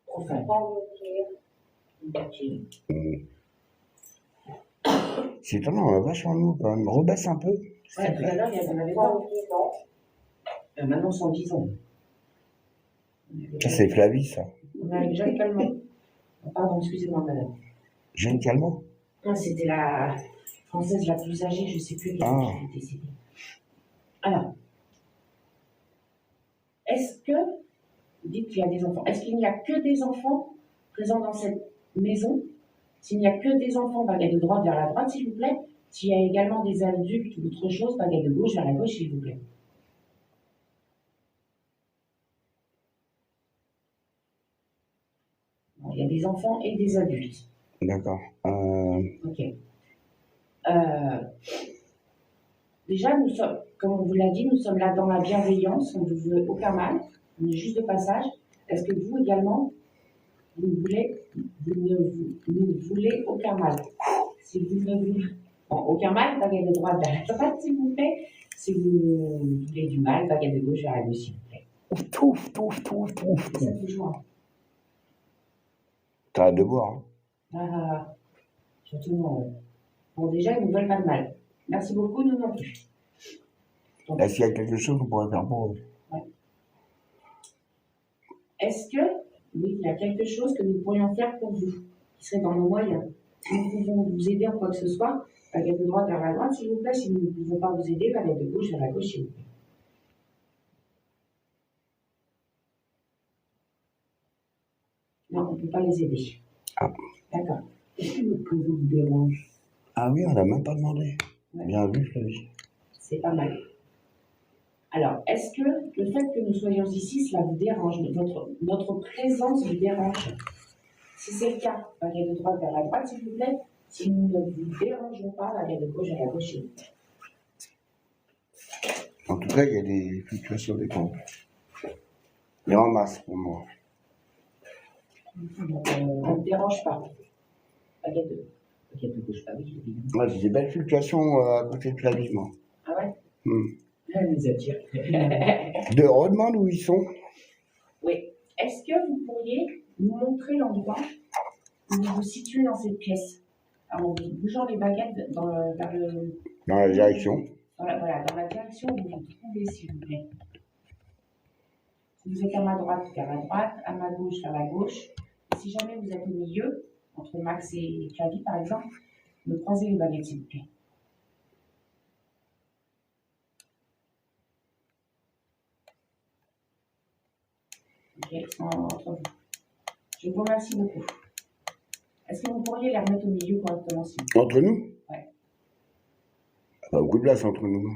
profane. Ok. C'est étonnant, on a vachement nous, quand même. Rebaisse un peu. s'il Ouais, te tout plaît. à l'heure, il y en avait pas. Maintenant, 110 ans. Ça, c'est Flavie, ça. On a Jeanne Calment. Oh, pardon, excusez-moi, madame. Jeanne Calment. Ah, c'était la française la plus âgée, je ne sais plus qui Ah. est décédée. Alors, est-ce que, vous dites qu'il y a des enfants, est-ce qu'il n'y a que des enfants présents dans cette maison? S'il n'y a que des enfants, baguette de droite vers la droite, s'il vous plaît. S'il y a également des adultes ou autre chose, baguette de gauche vers la gauche, s'il vous plaît. Bon, il y a des enfants et des adultes. D'accord. Ok. Déjà, nous sommes, comme on vous l'a dit, nous sommes là dans la bienveillance, on ne vous veut aucun mal, on est juste de passage. Est-ce que vous également, vous ne voulez aucun mal? Si vous ne voulez aucun mal, baguette de droite vers la droite, s'il vous plaît. Si vous voulez du mal, baguette de gauche vers la gauche, s'il vous plaît. Touf. Ça fait joie. T'as hâte de boire, hein. Ah, surtout, bon, déjà, ils ne veulent pas de mal. Merci beaucoup, nous non plus. Donc, Est-ce qu'il y a quelque chose qu'on pourrait faire pour eux? est-ce que, oui, il y a quelque chose que nous pourrions faire pour vous, qui serait dans nos moyens? Si nous pouvons vous aider en quoi que ce soit, baguette de droite vers la droite, s'il vous plaît. Si nous ne pouvons pas vous aider, baguette de gauche vers la gauche, s'il vous plaît. Non, on ne peut pas les aider. Ah. D'accord. Est-ce que votre présence vous dérange? Ah oui, on l'a même pas demandé. Ouais. Bien vu, Flavie. C'est pas mal. Alors, est-ce que le fait que nous soyons ici, cela vous dérange? Notre présence vous dérange? Si c'est le cas, baguette de droite vers la droite, s'il vous plaît. Si nous ne vous dérangeons pas, baguette de gauche vers la gauche, s'il vous plaît. En tout cas, il y a des fluctuations des comptes. Mais en masse pour moi. Donc, on ne dérange pas. Baguette de gauche, pas oui, évidemment. Ouais, j'ai des belles fluctuations à côté de Flavie, moi. Ah ouais? Hmm. Elle nous attire. Redemande où ils sont. Oui. Est-ce que vous pourriez nous montrer l'endroit où vous vous situez dans cette pièce? Alors, en bougeant les baguettes vers le. Dans la direction. Voilà, dans la direction où vous vous trouvez, s'il vous plaît. Si vous êtes à ma droite, vers la droite, à ma gauche, vers la gauche. Et si jamais vous êtes au milieu, entre Max et Flavie, par exemple, me croisez les baguettes, s'il vous plaît. Ok, ils sont entre vous. Je vous remercie beaucoup. Est-ce que vous pourriez les remettre au milieu correctement, s'il vous plaît? Entre nous? Ouais. Pas beaucoup de place entre nous.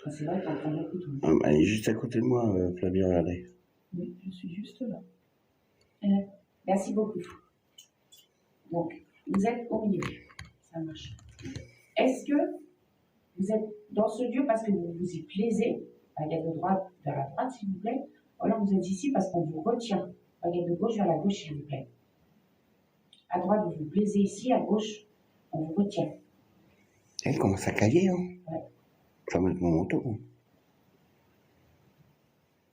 C'est vrai qu'on prend beaucoup tout. Elle est juste à côté de moi, Flavie, regardez. Oui, je suis juste là. Merci beaucoup. Donc, vous êtes au milieu. Ça marche. Est-ce que vous êtes dans ce lieu parce que vous vous y plaisez, baguette de droite vers la droite, s'il vous plaît, ou alors vous êtes ici parce qu'on vous retient, baguette de gauche vers la gauche, s'il vous plaît. À droite, vous vous plaisez ici, à gauche, on vous retient. Elle commence à cailler, hein. Ouais. Je vais mettre mon manteau.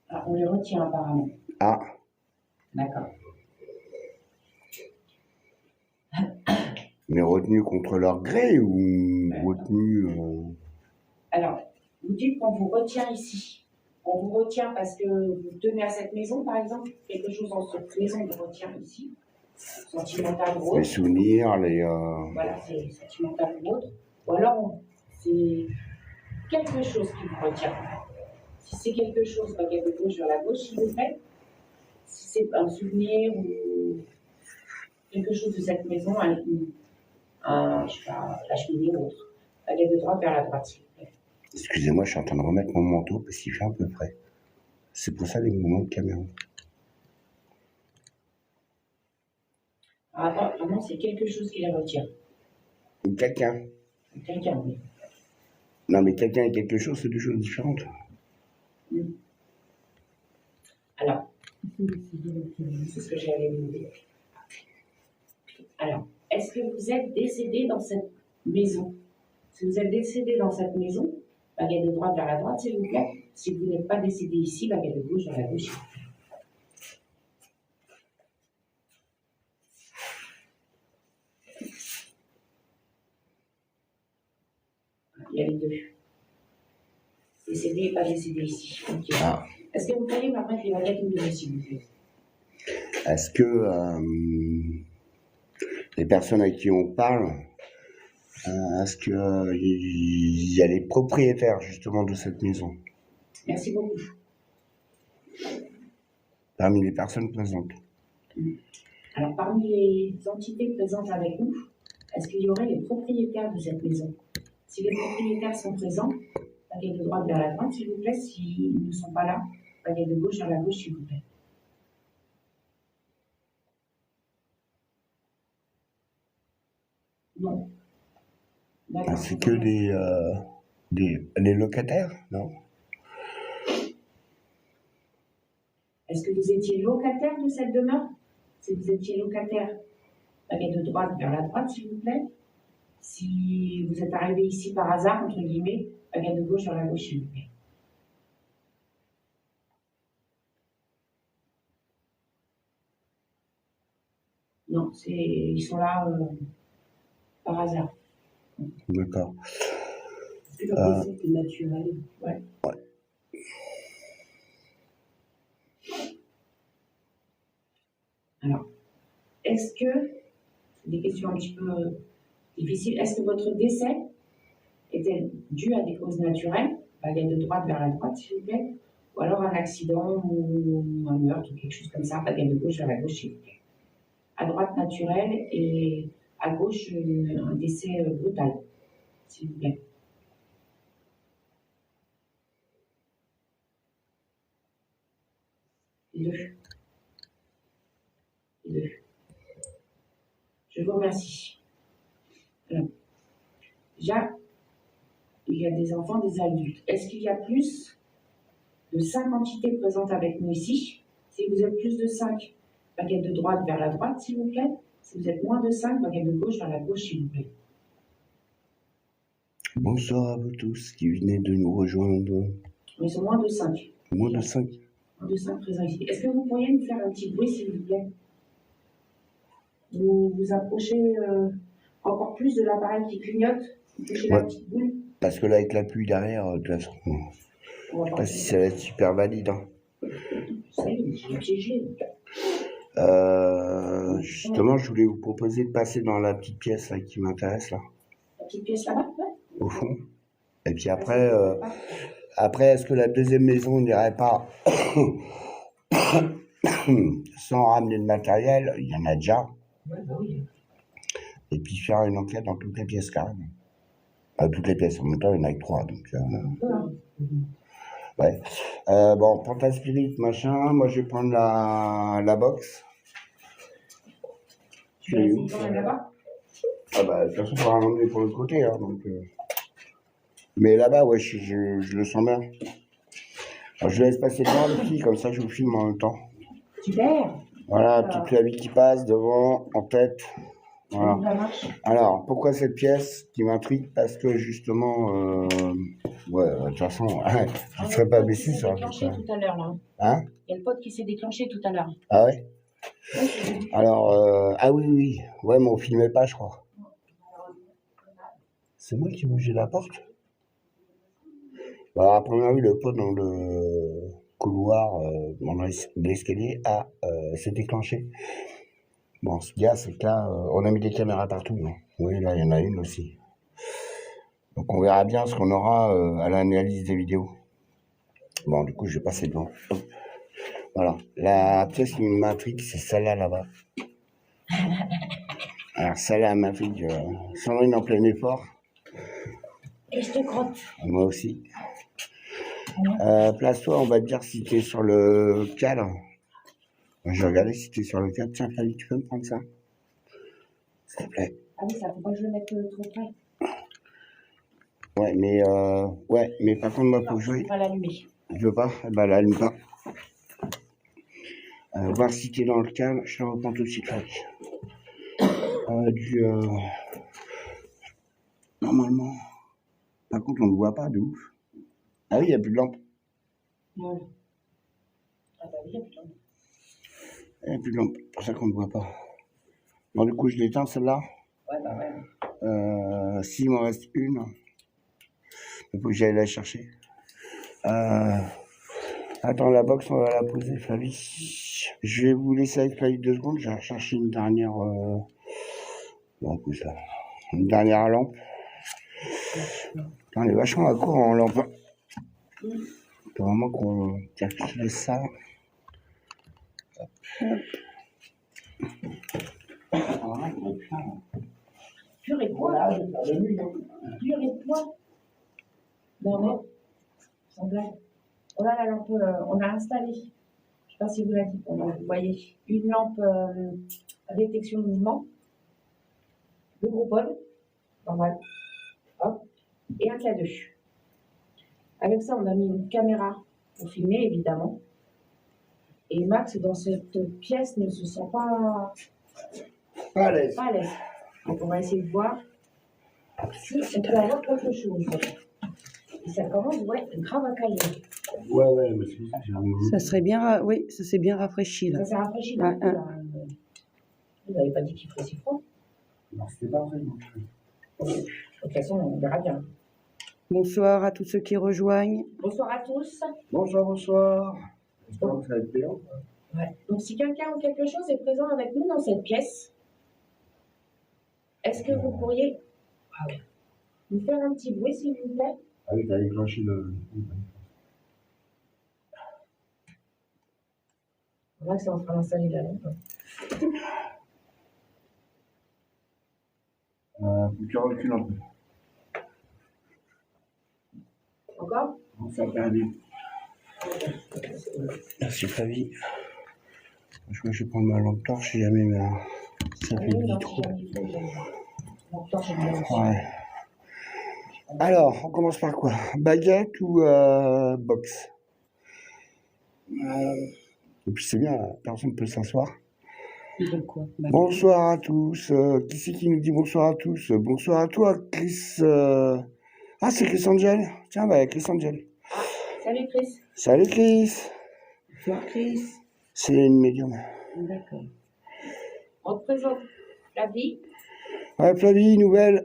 Ah, on les retient apparemment. Ah, D'accord. mais retenu contre leur gré ou retenu. Alors, vous dites qu'on vous retient ici. On vous retient parce que vous tenez à cette maison, par exemple, quelque chose dans cette maison vous retient ici, sentimental ou Les autre. souvenirs, les. Voilà, c'est sentimental ou autre. Ou alors, c'est quelque chose qui vous retient. Si c'est quelque chose, baguette de gauche vers la gauche, s'il vous plaît. Si c'est un souvenir ou quelque chose de cette maison, je sais pas, la cheminée ou autre, baguette de droite vers la droite, s'il vous plaît. Excusez-moi, je suis en train de remettre mon manteau parce qu'il fait un peu frais. C'est pour ça les mouvements de caméra. Apparemment, c'est quelque chose qui les retient. Ou quelqu'un. Quelqu'un, oui. Non, mais quelqu'un et quelque chose, c'est deux choses différentes. Alors, c'est ce que j'allais vous dire. Alors, est-ce que vous êtes décédé dans cette maison? Si vous êtes décédé dans cette maison, baguette de droite vers la droite, s'il vous plaît. Si vous n'êtes pas décédé ici, baguette de gauche vers la gauche, s'il vous plaît. Il y a les deux. Décédé et pas décédé ici. Okay. Ah. Est-ce que vous pourriez me remettre les baguettes au milieu, s'il vous plaît? Est-ce que les personnes à qui on parle, est-ce qu'il y a les propriétaires justement de cette maison Merci beaucoup. parmi les personnes présentes? Alors, parmi les entités présentes avec nous, est-ce qu'il y aurait les propriétaires de cette maison? Si les propriétaires sont présents, baguette de droite vers la droite, s'il vous plaît. S'ils ne sont pas là, baguette de gauche vers la gauche, s'il vous plaît. Non. D'accord. C'est que les locataires, non? Est-ce que vous étiez locataire de cette demeure? Si vous étiez locataire, baguette de droite vers la droite, s'il vous plaît. Si vous êtes arrivé ici par hasard, entre guillemets, baguette de gauche vers la gauche, s'il vous plaît. Non, ils sont là par hasard. D'accord. C'est pas possible, c'est naturel. Ouais. Alors, est-ce que, c'est des questions un petit peu difficiles, est-ce que votre décès était dû à des causes naturelles, baguette de droite vers la droite, s'il vous plaît, ou alors un accident ou un meurtre ou quelque chose comme ça, baguette de gauche vers la gauche, s'il vous plaît. À droite naturel et à gauche un décès brutal, s'il vous plaît. Les deux. Les deux. Je vous remercie. Déjà, il y a des enfants, des adultes. Est-ce qu'il y a plus de 5 entités présentes avec nous ici? Si vous êtes plus de 5, baguette de droite vers la droite, s'il vous plaît. Si vous êtes moins de 5, baguette de gauche vers la gauche, s'il vous plaît. Bonsoir à vous tous qui venez de nous rejoindre. Ils sont moins de 5. Moins de 5. Moins de 5 présents ici. Est-ce que vous pourriez me faire un petit bruit, s'il vous plaît? Vous vous approchez encore plus de l'appareil qui clignote. Vous touchez la petite boule. Parce que là, avec la pluie derrière, de toute façon, je sais pas si ça va être super valide. Hein. Ça y est, j'ai piégé. Justement, je voulais vous proposer de passer dans la petite pièce là, qui m'intéresse là, La petite pièce là-bas, ouais. au fond. Et puis après, est-ce que la deuxième maison n'irait pas sans ramener de matériel? Il y en a déjà. Ouais, bah oui. Et puis faire une enquête dans toutes les pièces carrément. Toutes les pièces, en même temps, il y en a que 3. Donc, ouais. Bon, Panta Spirit, machin. Moi, je vais prendre la box. Tu vas essayer quand même là-bas? Ah bah, de toute façon, il faudra l'emmener pour l'autre côté. Hein, donc, mais là-bas, ouais, je le sens bien. Alors, je laisse passer devant les filles, comme ça, je vous filme en même temps. Super. Voilà, petite clavier qui passe devant, en tête. Voilà. Ça marche. Alors, pourquoi cette pièce qui m'intrigue? Parce que justement, ouais, de toute façon, je ne serais pas déçu sur la pièce. Tout à l'heure, là. Hein? Il y a le pote qui s'est déclenché tout à l'heure. Ah ouais? Alors, ah oui, oui, ouais, mais on filmait pas, je crois. C'est moi qui bougeais la porte? Bah, à première vue, le pote dans le couloir, dans l'escalier, s'est déclenché. Bon, ce qu'il y a, c'est que là, on a mis des caméras partout. Hein. Oui, là, il y en a une aussi. Donc, on verra bien ce qu'on aura à l'analyse des vidéos. Bon, du coup, je vais passer devant. Hop. Voilà. La pièce qui m'intrigue, c'est celle-là, là-bas. Alors, celle-là m'intrigue. Sandrine en plein effort. Et je te crotte. Moi aussi. Place-toi, on va te dire si tu es sur le cadre. Je vais regarder si tu es sur le cadre. Tiens, Flavie, tu peux me prendre ça? S'il te plaît. Ah oui, ça faut pas que je le mette trop près. Ouais, mais par contre, moi, faut jouer. Je vais pas l'allumer. Je veux pas? Bah, l'allume pas. Voir si tu es dans le cadre. Je te reprends tout de suite, Flavie. Normalement. Par contre, on ne voit pas de ouf. Ah oui, il n'y a plus de lampe. Ouais. Ah bah oui, il y a plus de lampe. Il n'y a plus de lampe. C'est pour ça qu'on ne voit pas. Bon, du coup, je l'éteins, celle-là. Ouais, bah ouais. S'il m'en reste une, il faut que j'aille la chercher. Attends, la box, on va la poser, Flavie. Je vais vous laisser avec Flavie 2 secondes. Je vais chercher une dernière... Bon, pousse là. Une dernière lampe. On est vachement à court en lampe. Faut vraiment qu'on calcule ça. Pur et poids, là. Pur et poids. Non, mais. Sans blague. Oh là, la lampe, on a installé. Je ne sais pas si vous l'avez dit. Vous voyez, une lampe à détection de mouvement. Le gros pod. Normal. Hop. Et un K2. Avec ça, on a mis une caméra pour filmer, évidemment. Et Max, dans cette pièce, ne se sent pas à l'aise. Pas à l'aise. Donc, on va essayer de voir si on peut avoir quelque chose. Et ça commence grave à cailler. Ouais, mais c'est ça, j'ai un... Ça serait bien, oui, ça s'est bien rafraîchi là. Ça s'est rafraîchi. Ouais, Vous n'avez pas dit qu'il ferait si froid. Non, c'était pas vrai. De toute façon, on verra bien. Bonsoir à tous ceux qui rejoignent. Bonsoir à tous. Bonsoir, bonsoir. J'espère que ça va être payant. Ouais. Donc, si quelqu'un ou quelque chose est présent avec nous dans cette pièce, est-ce que vous pourriez nous faire un petit bruit, s'il vous plaît? Ah oui, t'as déclenché le... On voit que c'est en train d'installer la lampe. Faut que tu recules un peu. Encore? On s'est perdu. Merci Flavie. Je vais prendre ma lampe torche si jamais ça fait du trop. Donc, toi, j'aime bien aussi. Ouais. Alors, on commence par quoi? Baguette ou box? Et puis c'est bien, personne ne peut s'asseoir. Ils veulent quoi? Bonsoir à tous. Qui c'est qui nous dit bonsoir à tous? Bonsoir à toi, Chris. Ah, c'est Chris Angel. Tiens, bah, Chris Angel. Salut Chris. Salut, Chris. Bonsoir Chris. C'est une médium. D'accord. On te présente Flavie, Ouais, Flavie, nouvelle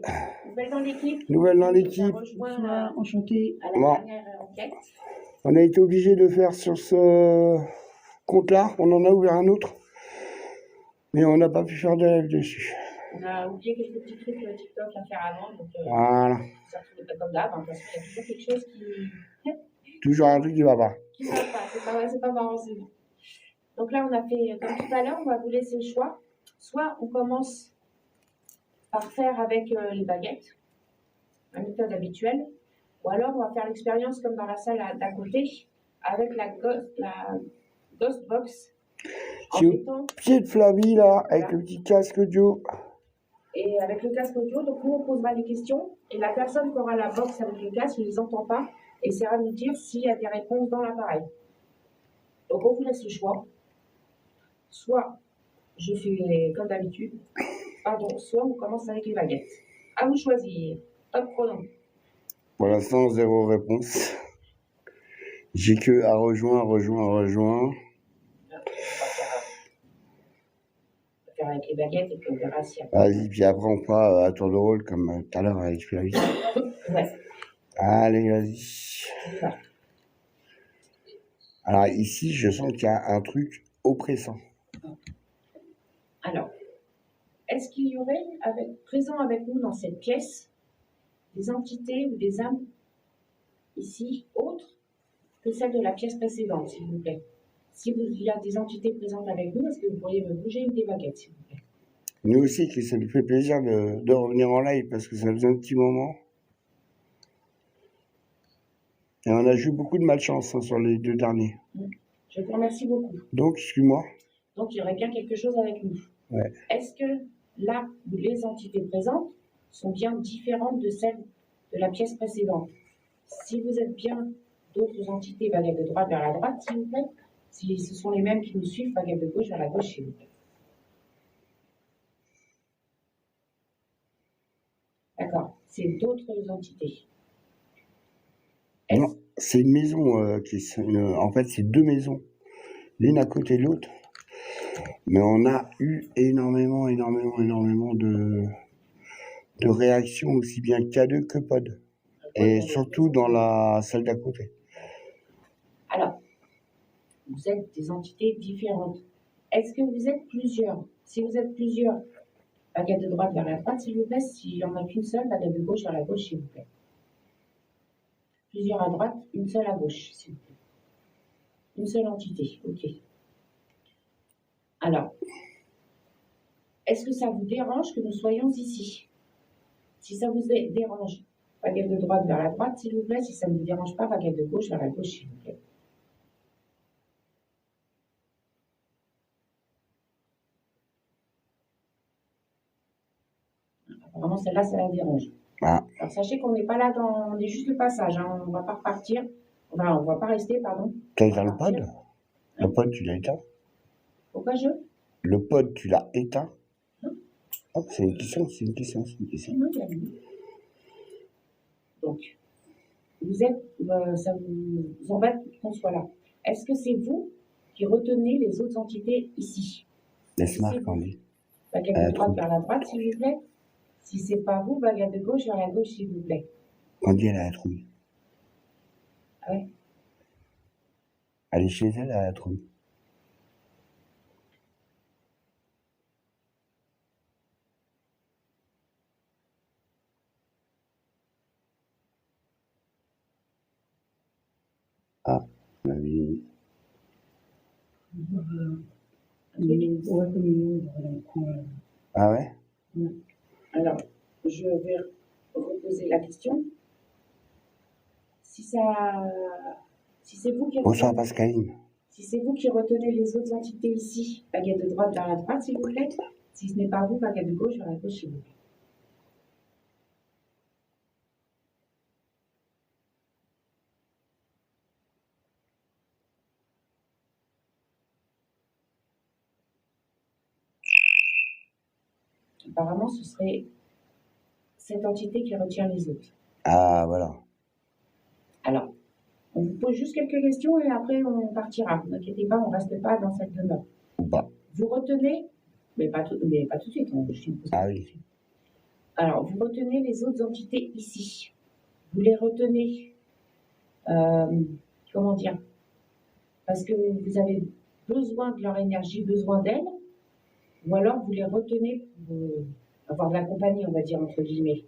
dans l'équipe. dans Ça l'équipe. rejoint Bonsoir, enchanté. à la Bon. dernière enquête. On a été obligé de faire sur ce compte-là. On en a ouvert un autre. Mais on n'a pas pu faire de live dessus. On a oublié quelques petits trucs TikTok à faire avant, donc Voilà. ça ne fait pas comme d'hab, hein, parce qu'il y a toujours quelque chose Toujours un truc qui va pas. qui ne va pas. C'est pas marrant, c'est bon. Donc là, on a fait comme tout à l'heure, on va vous laisser le choix. Soit on commence par faire avec les baguettes, la méthode habituelle, ou alors on va faire l'expérience comme dans la salle d'à côté, avec la Ghost Box. C'est au pied de Flavie, là, avec le petit casque audio. Et avec le casque audio, donc nous on posera des questions et la personne qui aura la box avec le casque ne les entend pas et essaiera de nous dire s'il y a des réponses dans l'appareil. Donc on vous laisse le choix. Soit je fais comme d'habitude, soit on commence avec les baguettes. À vous de choisir. Top chrono. Pour l'instant, 0 réponse. J'ai que à rejoindre. On va faire avec les baguettes et puis on verra si Vas-y, puis après on fera à tour de rôle comme tout à l'heure avec Flavie. Ouais. Allez, vas-y. Voilà. Alors ici, je sens qu'il y a un truc oppressant. Alors, est-ce qu'il y aurait présent avec nous dans cette pièce des entités ou des âmes ici autres que celles de la pièce précédente, s'il vous plaît? Il y a des entités présentes avec nous, est-ce que vous pourriez me bouger une des baguettes, s'il vous plaît? Nous aussi, que ça nous fait plaisir de revenir en live parce que ça faisait un petit moment. Et on a eu beaucoup de malchance sur les 2 derniers. Je vous remercie beaucoup. Donc, excuse-moi. Donc, il y aurait bien quelque chose avec nous. Ouais. Est-ce que là où les entités présentes sont bien différentes de celles de la pièce précédente? Si vous êtes bien d'autres entités, baguette de droite vers la droite, s'il vous plaît. Si ce sont les mêmes qui nous suivent, baguette de gauche vers la gauche, s'il vous plaît. D'accord. C'est d'autres entités. Non, c'est une maison en fait, c'est 2 maisons, l'une à côté de l'autre. Mais on a eu énormément de réactions, aussi bien K2 que Pod. Et surtout dans la salle d'à côté. Alors, vous êtes des entités différentes. Est-ce que vous êtes plusieurs? Si vous êtes plusieurs, baguette de droite vers la droite, s'il vous plaît. S'il n'y en a qu'une seule, baguette de gauche vers la gauche, s'il vous plaît. Plusieurs à droite, une seule à gauche, s'il vous plaît. Une seule entité, ok. Alors, est-ce que ça vous dérange que nous soyons ici? Si ça vous dérange, baguette de droite vers la droite, s'il vous plaît. Si ça ne vous dérange pas, baguette de gauche vers la gauche, s'il vous plaît. Apparemment, celle-là, ça la dérange. Ah. Alors, sachez qu'on n'est pas là on est juste le passage, hein. On ne va pas repartir. On va pas rester, pardon. T'as éteint le pod? Le pod, tu l'as éteint? Pourquoi Le pod, tu l'as éteint? Non. Oh, c'est une question. Non, il y a rien. Donc, ça vous embête qu'on soit là. Est-ce que c'est vous qui retenez les autres entités ici? Laisse-moi, Candy. Baguette de droite vers la droite, s'il vous plaît. Si c'est pas vous, baguette de gauche vers la gauche, s'il vous plaît. Candy, elle a la trouille. Ah ouais? Elle est chez elle, elle a la trouille. Ah, ma vie. Ah ouais? Alors, je vais reposer la question. Si c'est vous qui Bonsoir, Pascaline. Si c'est vous qui retenez les autres entités ici, baguette de droite vers la droite, s'il vous plaît. Si ce n'est pas vous, baguette de gauche vers la gauche, s'il vous plaît. Apparemment, ce serait cette entité qui retient les autres. Ah, voilà. Alors, on vous pose juste quelques questions et après on partira. Ne vous inquiétez pas, on ne reste pas dans cette demeure. Ou pas. Vous retenez, mais pas tout de suite. Ah oui. Alors, vous retenez les autres entités ici. Vous les retenez, comment dire, parce que vous avez besoin de leur énergie, besoin d'elles, ou alors vous les retenez pour avoir de la compagnie, on va dire, entre guillemets.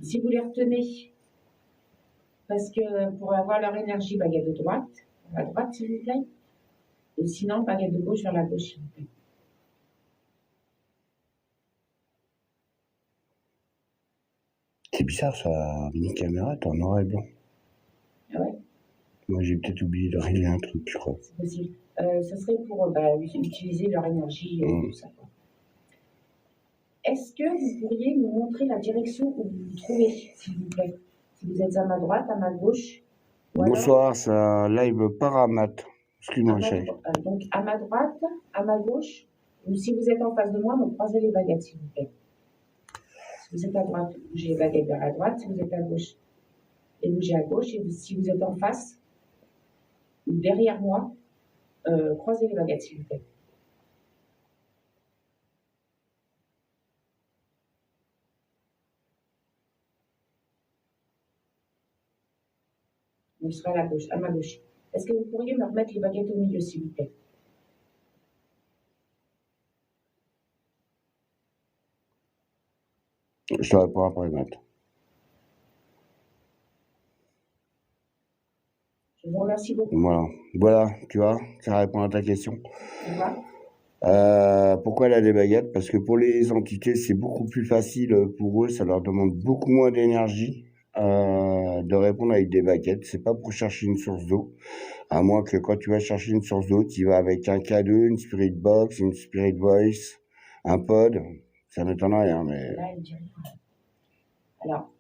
Si vous les retenez, parce que pour avoir leur énergie, baguette de droite, vers la droite, s'il vous plaît, ou sinon, baguette de gauche vers la gauche, s'il vous plaît. C'est bizarre, ça, mini caméra, t'es en noir et blanc. Ah ouais, Moi, j'ai peut-être oublié de régler un truc, je crois. c'est possible. Ce serait pour utiliser leur énergie et tout ça. Quoi. Est-ce que vous pourriez nous montrer la direction où vous vous trouvez, s'il vous plaît? Si vous êtes à ma droite, à ma gauche. Ou alors, Bonsoir, c'est un live Paramat. Excuse-moi, chérie. donc à ma droite, à ma gauche, ou si vous êtes en face de moi, me croisez les baguettes, s'il vous plaît. Si vous êtes à droite, bougez les baguettes vers la droite. Si vous êtes à gauche, et bougez à gauche. Et si vous êtes en face, ou derrière moi, croisez les baguettes, s'il vous plaît. Vous serez à la gauche, à ma gauche. Est-ce que vous pourriez me remettre les baguettes au milieu, s'il vous plaît? Je te réponds après, Matt. Je vous remercie beaucoup. Voilà, tu vois, ça répond à ta question. Au revoir. Pourquoi elle a des baguettes? Parce que pour les entités, c'est beaucoup plus facile pour eux, ça leur demande beaucoup moins d'énergie de répondre avec des baguettes. C'est pas pour chercher une source d'eau, à moins que quand tu vas chercher une source d'eau, tu vas avec un K2, une Spirit Box, une Spirit Voice, un pod. Ça m'étonne rien, mais... Là, elle dit rien. Alors,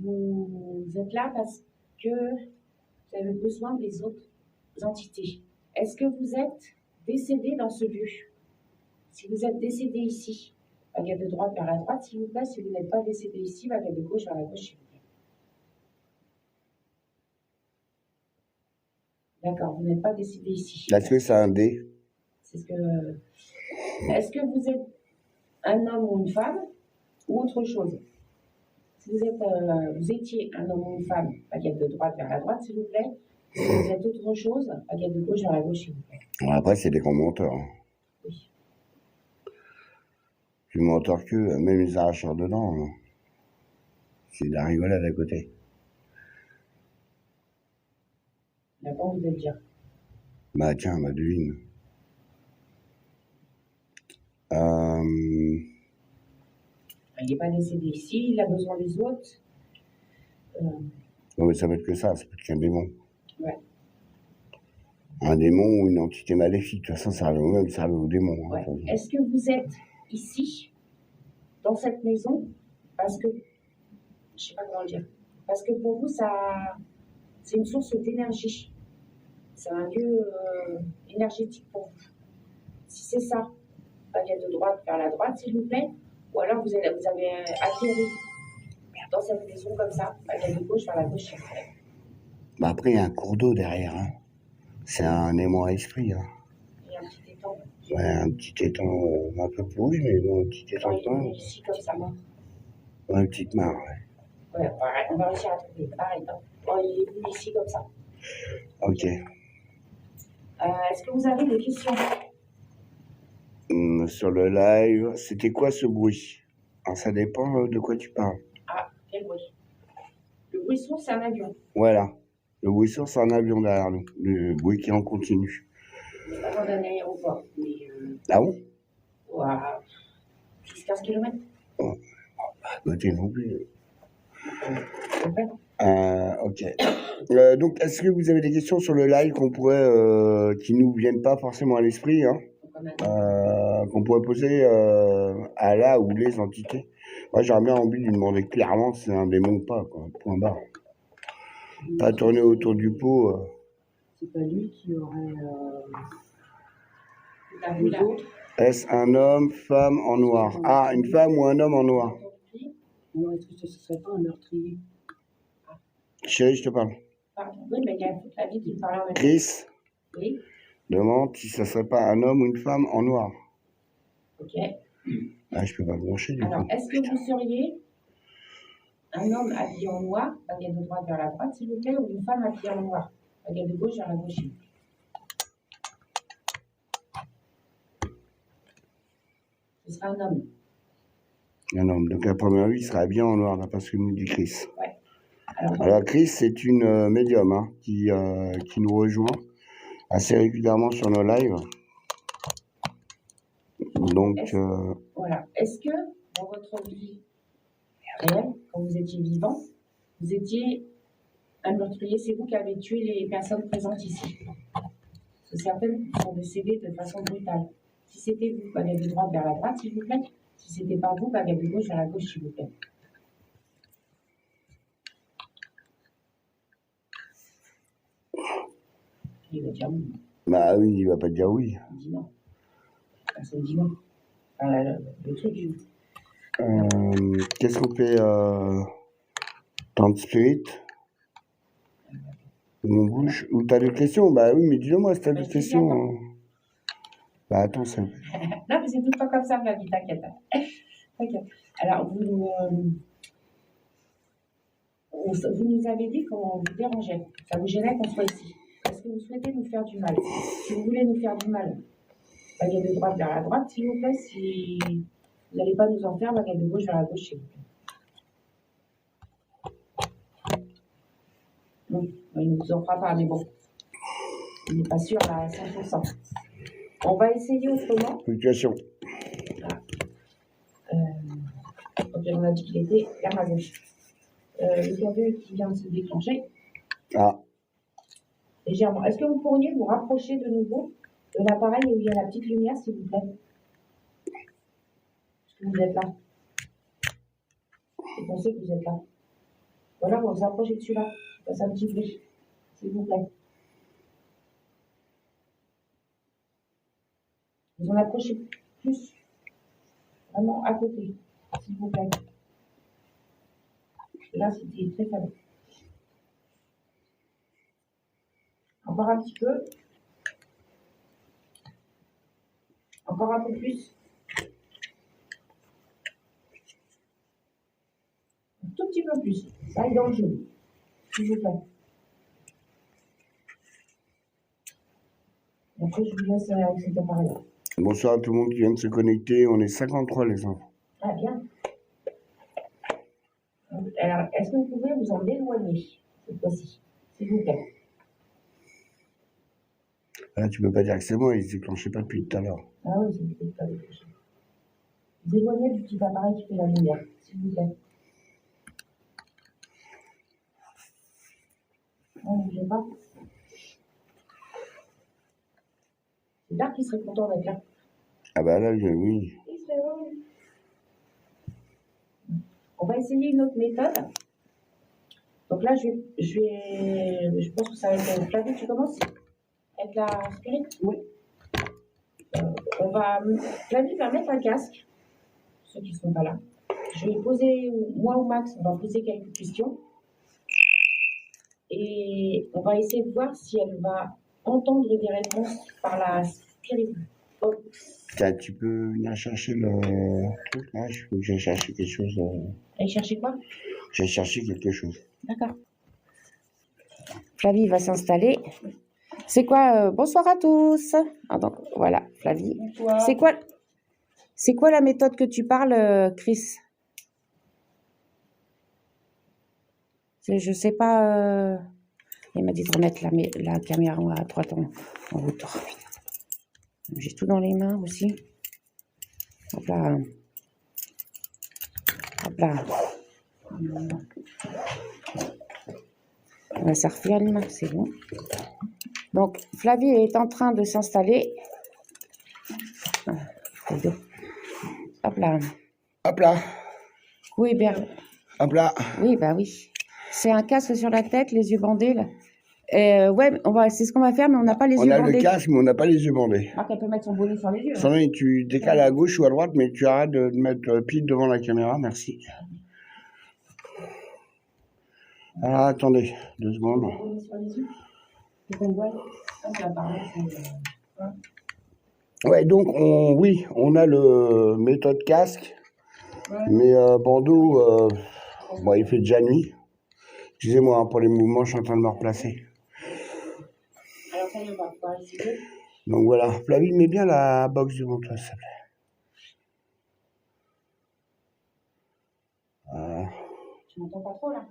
vous êtes là parce que vous avez besoin des autres entités. Est-ce que vous êtes décédé dans ce lieu? Si vous êtes décédé ici, baguette de droite vers la droite, s'il vous plaît. Si vous n'êtes pas décédé ici, baguette de gauche vers la gauche, s'il vous plaît. D'accord, vous n'êtes pas décédé ici. Est-ce que c'est un dé? C'est ce que... Est-ce que vous êtes un homme ou une femme ou autre chose? Si vous étiez un homme ou une femme, baguette de droite vers la droite, s'il vous plaît. Si vous êtes autre chose, baguette de gauche vers la gauche, s'il vous plaît. Après, c'est des grands menteurs. Hein. Oui. Plus menteurs qu'eux, même les arracheurs dedans. Hein. C'est de la rigolade à côté. Il n'a pas envie de le dire. Bah tiens, bah devine. Il n'est pas décédé ici, il a besoin des autres. Non, mais ça peut être que ça peut être qu'un démon. Ouais. Un démon ou une entité maléfique, de toute façon, ça arrive au même, ça arrive au démon. Ouais. Hein, Est-ce que vous êtes ici, dans cette maison, parce que, je sais pas comment le dire, parce que pour vous, c'est une source d'énergie. C'est un lieu énergétique pour vous. Si c'est ça, baguette de droite vers la droite, s'il vous plaît, ou alors vous avez atterri dans cette maison comme ça, baguette de gauche vers la gauche, s'il vous plaît. Bah après, il y a un cours d'eau derrière. Hein. C'est un aimant à esprit. Hein. Et un petit étang. Ouais, un petit étang un peu pourri, mais bon, un petit étang quand même. Ici comme ça, moi. Ouais, une petite mare, ouais. Ouais, on va réussir à trouver. Pareil, hein. Bon, il est venu ici comme ça. Ok. Est-ce que vous avez des questions? Sur le live, c'était quoi ce bruit? Alors ça dépend de quoi tu parles. Ah, quel bruit? Le bruit sourd, c'est un avion. Voilà. Le bruit sourd, c'est un avion derrière nous. Le bruit qui en continue. C'est pas loin d'un aéroport, mais Ah bon? à 10-15 km. Bon. À côté non plus. Okay. Ok. Donc, est-ce que vous avez des questions sur le live qu'on pourrait, qui nous viennent pas forcément à l'esprit, hein, qu'on pourrait poser à la ou les entités? Moi, j'aurais bien envie de lui demander clairement si c'est un démon ou pas, quoi. Point barre. Pas tourner autour du pot. C'est pas lui qui aurait. Tu as vu Les là. autres, Est-ce un homme, femme en noir? Ah, une femme ou un homme en noir? non, est-ce que ce ne serait pas un meurtrier? Chérie, je te parle. Pardon. Oui, mais il y a Flavie qui parle en même temps. Chris Oui, demande si ça serait pas un homme ou une femme en noir. ok. Ah, je peux pas me brancher du Alors, coup. est-ce que vous seriez un homme habillé en noir, baguette de droite vers la droite, s'il vous plaît, ou une femme habillée en noir, baguette de gauche vers la gauche? Ce sera un homme. Un homme. Donc à première vue, il serait bien en noir, d'après ce que nous dit Chris. Ouais. Alors, Alors Chris, c'est une médium hein, qui nous rejoint assez régulièrement sur nos lives. Donc, voilà. Est-ce que dans votre vie réelle, quand vous étiez vivant, vous étiez un meurtrier? C'est vous qui avez tué les personnes présentes ici? Parce que certaines sont décédées de façon brutale. Si c'était vous, baguette de droite vers la droite, s'il vous plaît. Si c'était pas vous, baguette de gauche vers la gauche, s'il vous plaît. Il va dire oui. bah oui, il va pas te dire oui. Il dit non. Personne dit non. Enfin, le truc, Qu'est-ce qu'on fait Tant de spirit Mon bouge Ou t'as des questions? Bah oui, mais dis-le-moi si t'as des je dis, questions. attends. Bah attends, ça. Non, mais c'est tout le temps comme ça, Flavie, t'inquiète. T'inquiète. Alors, vous nous avez dit qu'on vous dérangeait. Ça vous gênait qu'on soit ici. Est-ce que vous souhaitez nous faire du mal? Si vous voulez nous faire du mal, baguette de droite vers la droite, s'il vous plaît. Si vous n'allez pas nous en faire, baguette de gauche vers la gauche, s'il vous plaît. Non, il ne nous en fera pas, mais bon. On n'est pas sûr à 100%. On va essayer autrement. Fluctuation. Ok, on a dit qu'il était vers la gauche. Le café qui vient de se déclencher. Ah, Légèrement. Est-ce que vous pourriez vous rapprocher de nouveau de l'appareil où il y a la petite lumière, s'il vous plaît? Est-ce que vous êtes là? Et pensez que vous êtes là. Voilà, vous vous approchez de celui-là. Faites un petit bruit, s'il vous plaît. Vous en approchez plus. Vraiment à côté, s'il vous plaît. Là, c'était très faible. Encore un petit peu. Encore un peu plus. Un tout petit peu plus. Ça aille dans le jaune. S'il vous plaît. Et après, je vous laisse avec cet appareil-là. bonsoir à tout le monde qui vient de se connecter. On est 53 les enfants. Ah, bien. Alors, est-ce que vous pouvez vous en éloigner cette fois-ci, s'il vous plaît? Là, tu peux pas dire que c'est moi, il se déclenchait pas depuis tout à l'heure. Ah oui, c'est peut-être pas déclenché. Vous éloignez du petit appareil qui fait la lumière, s'il vous plaît. Non, ne bougez pas. C'est Dark qui serait content d'être là. Ah bah là, oui. Il serait heureux. On va essayer une autre méthode. Donc là, je pense que ça va être Flavie, tu commences avec la spirit? Oui. Flavie va mettre un casque, ceux qui ne sont pas là. Je vais poser, moi ou Max, on va poser quelques questions. Et on va essayer de voir si elle va entendre des réponses par la spirit box. Tiens, tu peux venir chercher le truc là, il faut que j'aille chercher quelque chose. Allez chercher quoi? J'ai cherché quelque chose. D'accord. Flavie va s'installer. C'est quoi bonsoir à tous. Ah, donc, voilà, Flavie. Bonsoir. C'est quoi la méthode que tu parles, Chris? Je sais pas. Il m'a dit de remettre la caméra à droite en route. Oh, putain. J'ai tout dans les mains aussi. Hop là. Hop là. Ça refilme, c'est bon. Donc, Flavie est en train de s'installer. Hop là. Hop là, Oui, bien. hop là. Oui, bah oui. C'est un casque sur la tête, les yeux bandés, là. Ouais, c'est ce qu'on va faire, mais on n'a pas les On yeux a le bandés. casque, mais on n'a pas les yeux bandés. Marc, elle peut mettre son bonnet sur les yeux. Sandrine, tu décales à gauche ou à droite, mais tu arrêtes de mettre pile devant la caméra, merci. Ah, attendez, 2 secondes. Son bonnet sur les yeux. Et qu'on voit. Ah, ça va parler, Ouais, donc, oui, on a le méthode casque, mais bandeau, bon, il fait déjà nuit. Excusez-moi hein, pour les mouvements, je suis en train de me replacer. Alors, ça y est, on va pouvoir essayer. Donc voilà, Flavie, mets bien la box devant toi, s'il te plaît. Tu m'entends pas trop, là?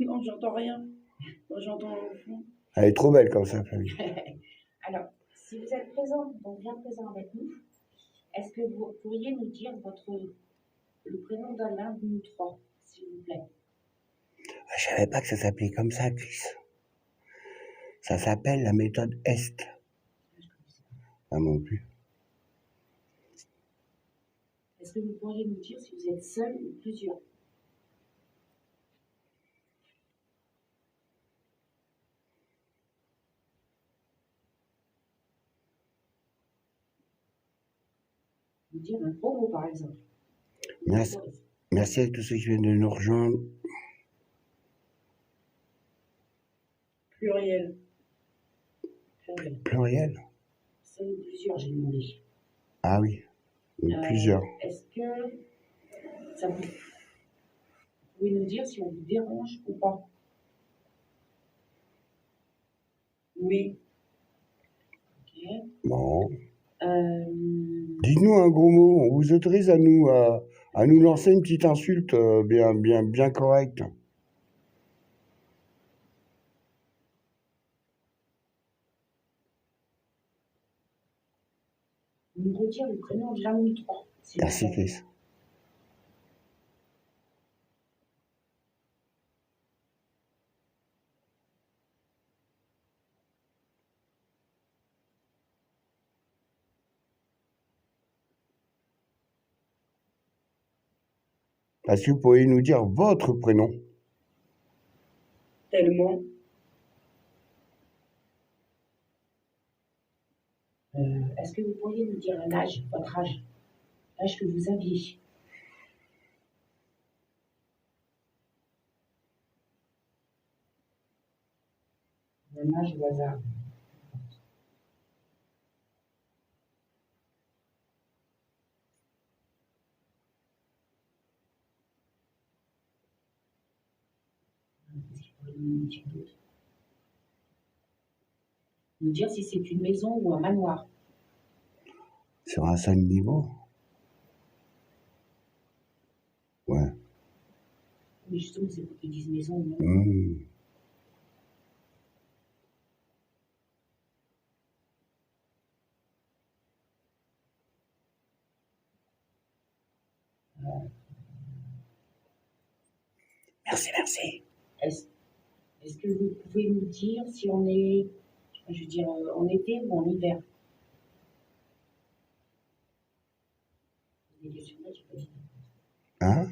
Non, j'entends rien. Moi, j'entends au fond. Elle est trop belle comme ça, Flavie. Alors, si vous êtes présent, donc bien présent avec nous, est-ce que vous pourriez nous dire le prénom d'un l'un de nous trois, s'il vous plaît? Je savais pas que ça s'appelait comme ça, Chris. Ça s'appelle la méthode EST. Ah non plus. Est-ce que vous pourriez nous dire si vous êtes seul ou plusieurs? Nous dire un gros mot, par exemple. Merci. Merci à tous ceux qui viennent de nous rejoindre. Pluriel. Pluriel? Seul ou plusieurs, j'ai demandé. Ah oui, plusieurs. Est-ce que ça vous pouvez nous dire si on vous dérange ou pas? Oui. Ok. Bon. Dites-nous un gros mot. On vous autorise à nous lancer une petite insulte bien correcte. Nous redire le prénom de l'un de nous trois. Merci, Chris. Est-ce que vous pourriez nous dire votre prénom? Tellement. Est-ce que vous pourriez nous dire un âge, votre âge, l'âge que vous aviez? Un âge au hasard. Nous dire si c'est une maison ou un manoir. Sur un seul niveau? Ouais. Mais justement, c'est pour qu'ils disent maison ou non. Merci. Est-ce que vous pouvez nous dire si on est, je veux dire, en été ou en hiver? Des questions là, j'ai pas d'idée. Hein?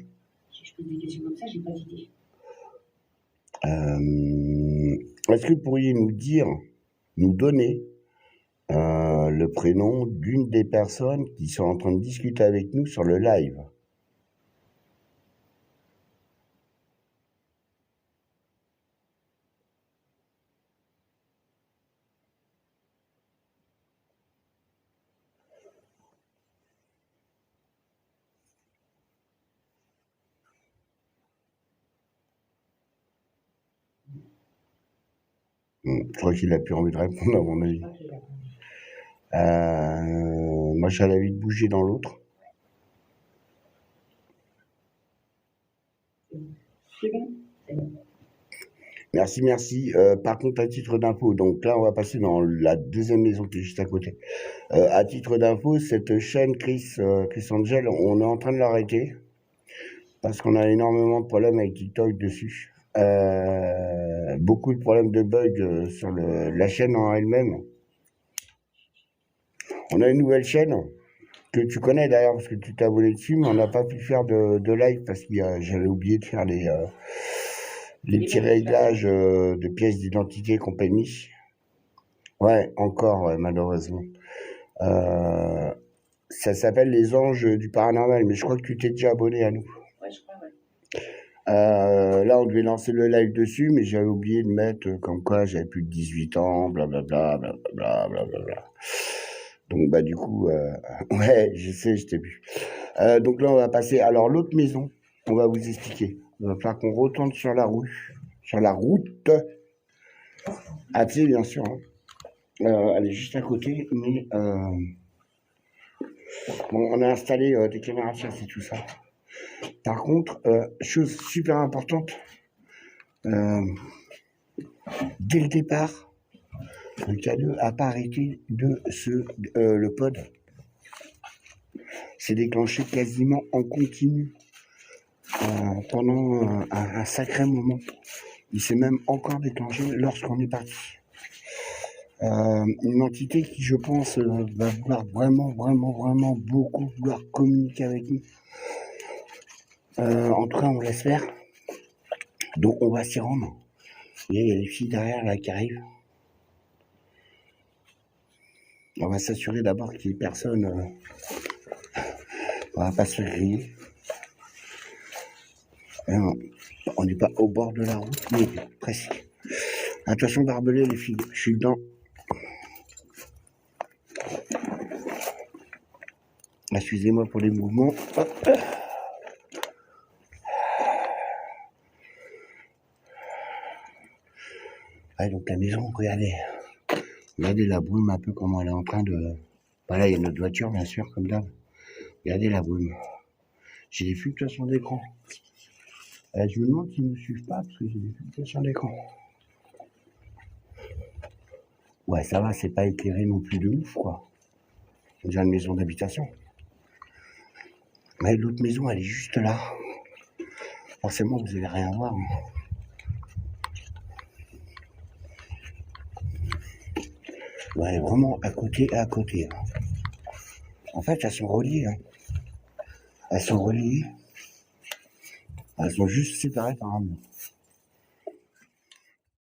Si je pose des questions comme ça, j'ai pas d'idée. Est-ce que vous pourriez nous donner le prénom d'une des personnes qui sont en train de discuter avec nous sur le live? Je crois qu'il a plus envie de répondre, à mon avis. Moi, j'ai envie de bouger dans l'autre. C'est bon. Merci. Par contre, à titre d'info, donc là, on va passer dans la deuxième maison qui est juste à côté. À titre d'info, cette chaîne Chris Angel, on est en train de l'arrêter parce qu'on a énormément de problèmes avec TikTok dessus. Beaucoup de problèmes de bugs sur la chaîne en elle-même. On a une nouvelle chaîne que tu connais d'ailleurs parce que tu t'es abonné dessus, mais on n'a pas pu faire de live parce que j'avais oublié de faire Les petits réglages de pièces d'identité et compagnie. Ouais, encore, ouais, malheureusement. Ça s'appelle les anges du paranormal, mais je crois que tu t'es déjà abonné à nous. Ouais, je crois, ouais. Là, on devait lancer le live dessus, mais j'avais oublié de mettre comme quoi j'avais plus de 18 ans, blablabla, blablabla, blablabla. Donc, bah, du coup, ouais, je sais, je t'ai vu. Donc là, on va passer. Alors, l'autre maison, on va vous expliquer. Il va falloir qu'on retourne sur la route. À pied, bien sûr. Hein. Elle est juste à côté, mais bon, on a installé des caméras de chasse et tout ça. Par contre, chose super importante, dès le départ, le K2 n'a pas arrêté le pod s'est déclenché quasiment en continu pendant un sacré moment. Il s'est même encore déclenché lorsqu'on est parti. Une entité qui, je pense, va vouloir vraiment beaucoup vouloir communiquer avec nous. En tout cas, on l'espère. Donc, on va s'y rendre. Et il y a les filles derrière là qui arrivent. On va s'assurer d'abord qu'il n'y ait personne. On va pas se faire griller. On n'est pas au bord de la route, mais presque. Attention, barbelé, les filles. Je suis dedans. Excusez-moi pour les mouvements. Hop. Ouais, donc la maison, regardez la brume un peu comment elle est en train de... Voilà, il y a notre voiture, bien sûr, comme d'hab. Regardez la brume. J'ai des fluctuations d'écran. Je me demande s'ils ne me suivent pas, parce que j'ai des fluctuations d'écran. Ouais, ça va, c'est pas éclairé non plus de ouf, quoi. C'est déjà une maison d'habitation. Mais l'autre maison, elle est juste là. Forcément, vous allez rien voir. Hein. Ouais, vraiment à côté. Hein. En fait, elles sont reliées. Hein. Elles sont reliées. Elles sont juste séparées par un mur.